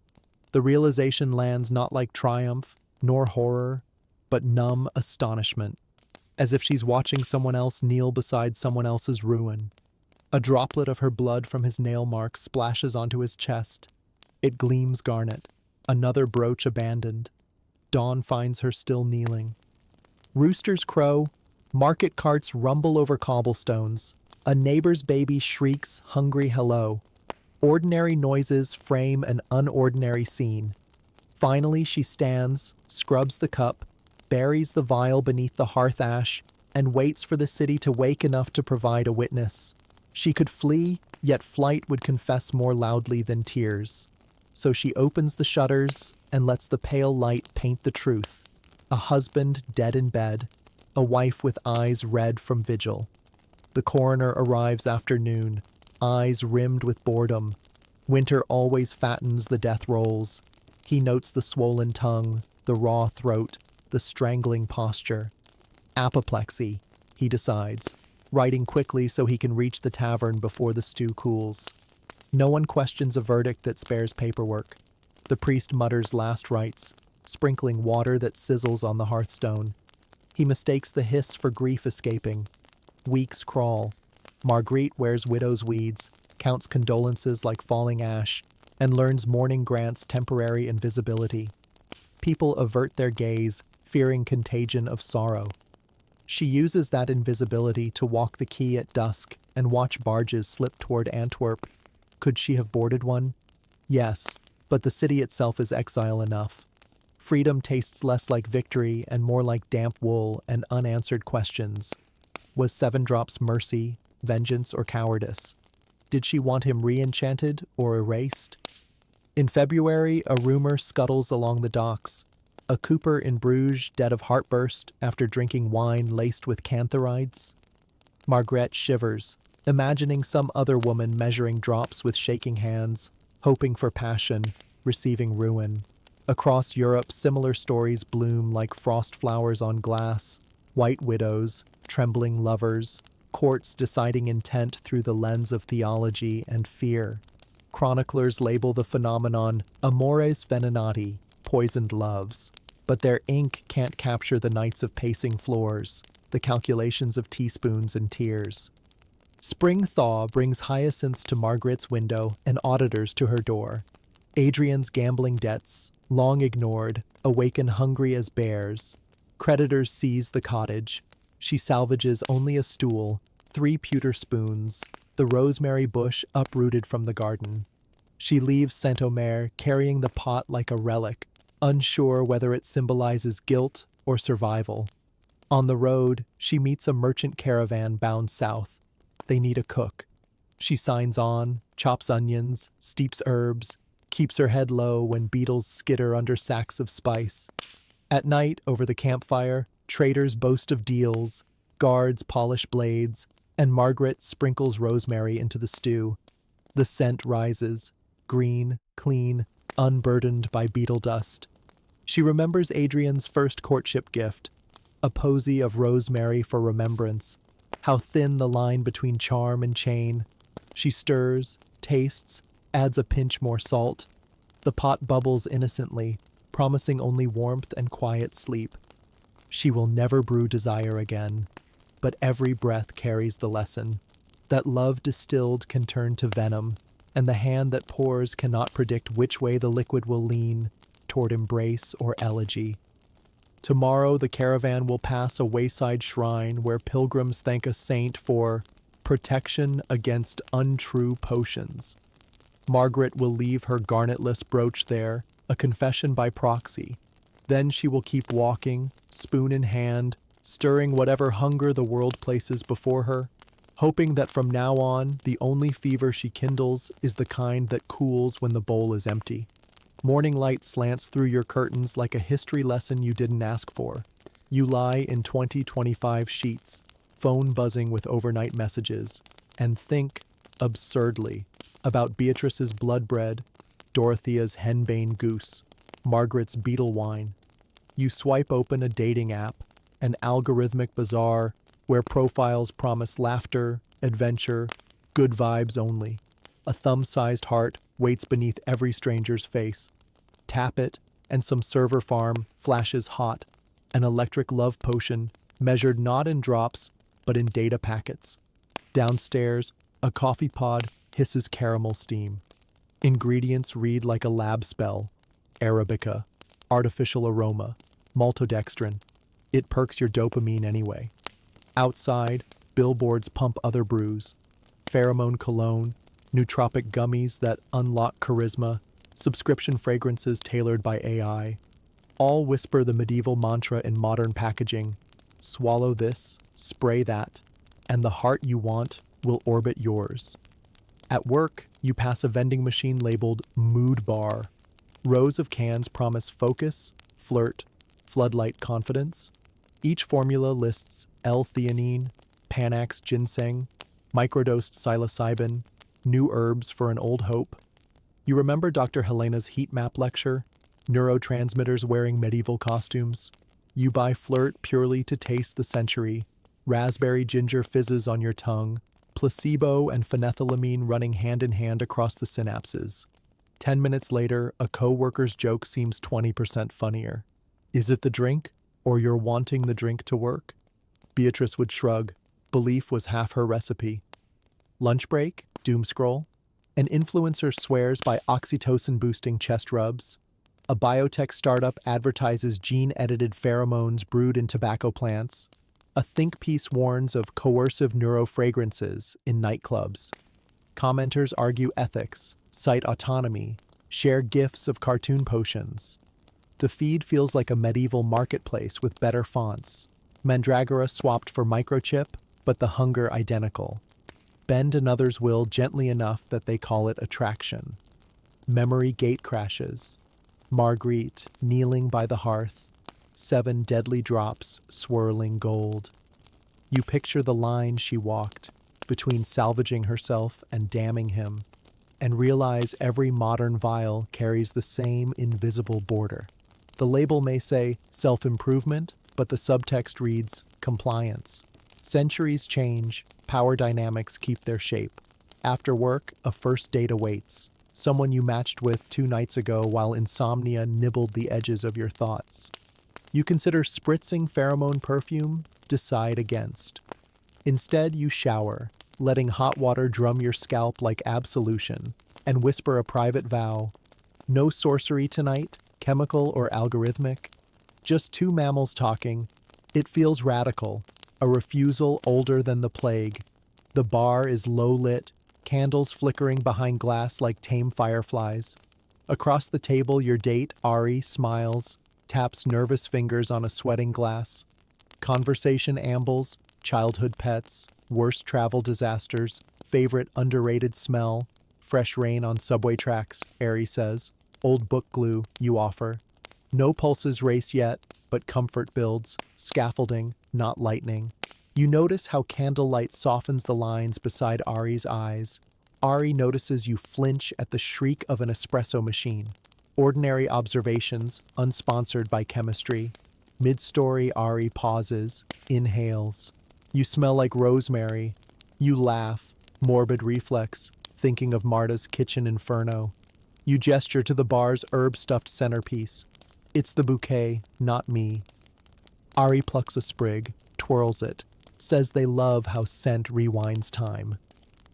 The realization lands not like triumph, nor horror, but numb astonishment, as if she's watching someone else kneel beside someone else's ruin. A droplet of her blood from his nail mark splashes onto his chest. It gleams garnet. Another brooch abandoned. Dawn finds her still kneeling. Roosters crow. Market carts rumble over cobblestones. A neighbor's baby shrieks hungry hello. Ordinary noises frame an unordinary scene. Finally she stands, scrubs the cup, buries the vial beneath the hearth ash, and waits for the city to wake enough to provide a witness. She could flee, yet flight would confess more loudly than tears. So she opens the shutters and lets the pale light paint the truth. A husband dead in bed, a wife with eyes red from vigil. The coroner arrives after noon, eyes rimmed with boredom. Winter always fattens the death rolls. He notes the swollen tongue, the raw throat, the strangling posture. Apoplexy, he decides, writing quickly so he can reach the tavern before the stew cools. No one questions a verdict that spares paperwork. The priest mutters last rites, sprinkling water that sizzles on the hearthstone. He mistakes the hiss for grief escaping. Weeks crawl. Marguerite wears widow's weeds, counts condolences like falling ash, and learns mourning grants temporary invisibility. People avert their gaze, fearing contagion of sorrow. She uses that invisibility to walk the quay at dusk and watch barges slip toward Antwerp. Could she have boarded one? Yes, but the city itself is exile enough. Freedom tastes less like victory and more like damp wool and unanswered questions. Was Seven Drops mercy, vengeance, or cowardice? Did she want him re-enchanted or erased? In February, a rumor scuttles along the docks. A cooper in Bruges dead of heartburst after drinking wine laced with cantharides? Margrethe shivers, imagining some other woman measuring drops with shaking hands, hoping for passion, receiving ruin. Across Europe, similar stories bloom like frost flowers on glass, white widows, trembling lovers, courts deciding intent through the lens of theology and fear. Chroniclers label the phenomenon amores venenati, poisoned loves. But their ink can't capture the nights of pacing floors, the calculations of teaspoons and tears. Spring thaw brings hyacinths to Margaret's window and auditors to her door. Adrian's gambling debts, long ignored, awaken hungry as bears. Creditors seize the cottage. She salvages only a stool, 3 pewter spoons, the rosemary bush uprooted from the garden. She leaves Saint-Omer carrying the pot like a relic, unsure whether it symbolizes guilt or survival. On the road, she meets a merchant caravan bound south. They need a cook. She signs on, chops onions, steeps herbs, keeps her head low when beetles skitter under sacks of spice. At night, over the campfire, traders boast of deals, guards polish blades, and Margaret sprinkles rosemary into the stew. The scent rises, green, clean, unburdened by beetle dust. She remembers Adrian's first courtship gift, a posy of rosemary for remembrance. How thin the line between charm and chain. She stirs, tastes, adds a pinch more salt. The pot bubbles innocently, promising only warmth and quiet sleep. She will never brew desire again, but every breath carries the lesson that love distilled can turn to venom, and the hand that pours cannot predict which way the liquid will lean, toward embrace or elegy. Tomorrow the caravan will pass a wayside shrine where pilgrims thank a saint for protection against untrue potions. Margaret will leave her garnetless brooch there, a confession by proxy. Then she will keep walking, spoon in hand, stirring whatever hunger the world places before her, hoping that from now on the only fever she kindles is the kind that cools when the bowl is empty. Morning light slants through your curtains like a history lesson you didn't ask for. You lie in 2025 sheets, phone buzzing with overnight messages, and think, absurdly, about Beatrice's blood bread, Dorothea's henbane goose, Margaret's beetle wine. You swipe open a dating app, an algorithmic bazaar where profiles promise laughter, adventure, good vibes only. A thumb-sized heart waits beneath every stranger's face. Tap it, and some server farm flashes hot, an electric love potion measured not in drops, but in data packets. Downstairs, a coffee pod hisses caramel steam. Ingredients read like a lab spell. Arabica, artificial aroma, maltodextrin. It perks your dopamine anyway. Outside, billboards pump other brews. Pheromone cologne, nootropic gummies that unlock charisma, subscription fragrances tailored by AI. All whisper the medieval mantra in modern packaging. Swallow this, spray that, and the heart you want will orbit yours. At work, you pass a vending machine labeled Mood Bar. Rows of cans promise focus, flirt, floodlight confidence. Each formula lists L-theanine, Panax ginseng, microdosed psilocybin, new herbs for an old hope. You remember Dr. Helena's heat map lecture? neurotransmitters wearing medieval costumes. You buy flirt purely to taste the century, raspberry ginger fizzes on your tongue, placebo and phenethylamine running hand in hand across the synapses. 10 minutes later, a co-worker's joke seems 20% funnier. Is it the drink, or you're wanting the drink to work? Beatrice would shrug. Belief was half her recipe. Lunch break? Doom scroll? An influencer swears by oxytocin-boosting chest rubs. A biotech startup advertises gene-edited pheromones brewed in tobacco plants. A think piece warns of coercive neurofragrances in nightclubs. Commenters argue ethics, cite autonomy, share gifs of cartoon potions. The feed feels like a medieval marketplace with better fonts. Mandragora swapped for microchip, but the hunger identical. Bend another's will gently enough that they call it attraction. Memory gate crashes. Marguerite, kneeling by the hearth. 7 deadly drops, swirling gold. You picture the line she walked, between salvaging herself and damning him, and realize every modern vial carries the same invisible border. The label may say self-improvement, but the subtext reads compliance. Centuries change, power dynamics keep their shape. After work, a first date awaits. Someone you matched with 2 nights ago while insomnia nibbled the edges of your thoughts. You consider spritzing pheromone perfume? Decide against. Instead, you shower, letting hot water drum your scalp like absolution, and whisper a private vow. No sorcery tonight, chemical or algorithmic. Just 2 mammals talking. It feels radical, a refusal older than the plague. The bar is low-lit, candles flickering behind glass like tame fireflies. Across the table, your date, Ari, smiles, taps nervous fingers on a sweating glass. Conversation ambles, childhood pets, worst travel disasters, favorite underrated smell, fresh rain on subway tracks, Ari says. Old book glue, you offer. No pulses race yet, but comfort builds, scaffolding, not lightning. You notice how candlelight softens the lines beside Ari's eyes. Ari notices you flinch at the shriek of an espresso machine. Ordinary observations, unsponsored by chemistry. Mid-story, Ari pauses, inhales. You smell like rosemary. You laugh, morbid reflex, thinking of Marta's kitchen inferno. You gesture to the bar's herb-stuffed centerpiece. It's the bouquet, not me. Ari plucks a sprig, twirls it, says they love how scent rewinds time.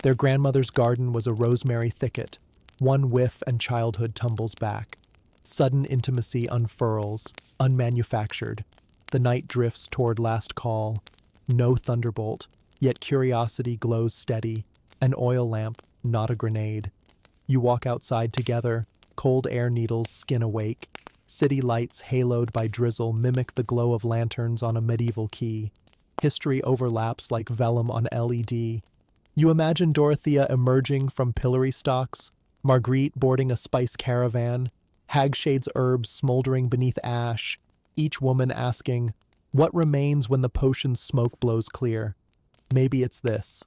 Their grandmother's garden was a rosemary thicket. One whiff and childhood tumbles back. Sudden intimacy unfurls, unmanufactured. The night drifts toward last call. No thunderbolt, yet curiosity glows steady. An oil lamp, not a grenade. You walk outside together, cold air needles skin awake. City lights haloed by drizzle mimic the glow of lanterns on a medieval quay. History overlaps like vellum on LED. You imagine Dorothea emerging from pillory stalks, Marguerite boarding a spice caravan, Hagshade's herbs smoldering beneath ash, each woman asking, what remains when the potion's smoke blows clear? Maybe it's this.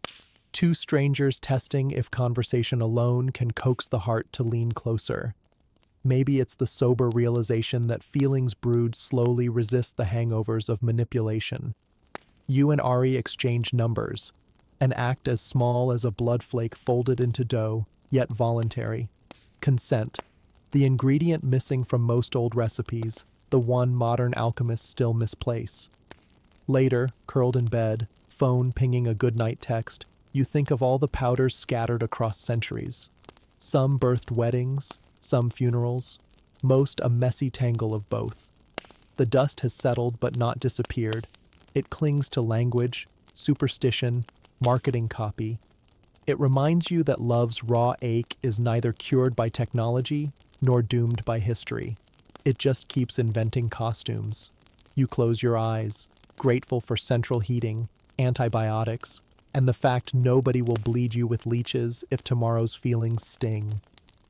2 strangers testing if conversation alone can coax the heart to lean closer. Maybe it's the sober realization that feelings brewed slowly resist the hangovers of manipulation. You and Ari exchange numbers, an act as small as a blood flake folded into dough, yet voluntary. Consent, the ingredient missing from most old recipes, the one modern alchemists still misplace. Later, curled in bed, phone pinging a goodnight text, you think of all the powders scattered across centuries. Some birthed weddings, some funerals, most a messy tangle of both. The dust has settled but not disappeared. It clings to language, superstition, marketing copy. It reminds you that love's raw ache is neither cured by technology nor doomed by history. It just keeps inventing costumes. You close your eyes, grateful for central heating, antibiotics, and the fact nobody will bleed you with leeches if tomorrow's feelings sting.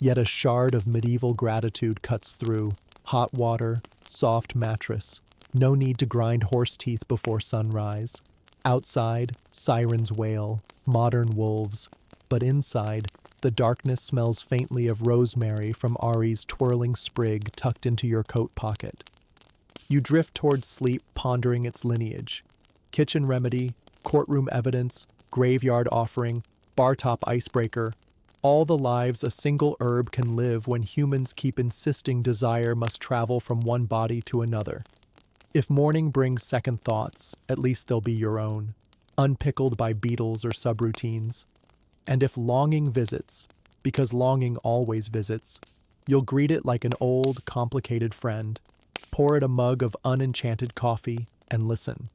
Yet a shard of medieval gratitude cuts through. Hot water, soft mattress. No need to grind horse teeth before sunrise. Outside, sirens wail, modern wolves. But inside, The darkness smells faintly of rosemary from Ari's twirling sprig tucked into your coat pocket. You drift towards sleep, pondering its lineage. Kitchen remedy, courtroom evidence, graveyard offering, bar-top icebreaker, all the lives a single herb can live when humans keep insisting desire must travel from one body to another. If morning brings second thoughts, at least they'll be your own, unpickled by beetles or subroutines. And if longing visits, because longing always visits, you'll greet it like an old, complicated friend. Pour it a mug of unenchanted coffee and listen.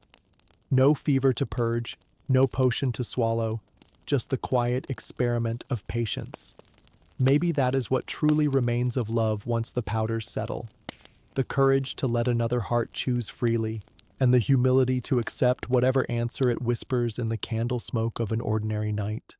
No fever to purge, no potion to swallow, just the quiet experiment of patience. Maybe that is what truly remains of love once the powders settle. The courage to let another heart choose freely, and the humility to accept whatever answer it whispers in the candle smoke of an ordinary night.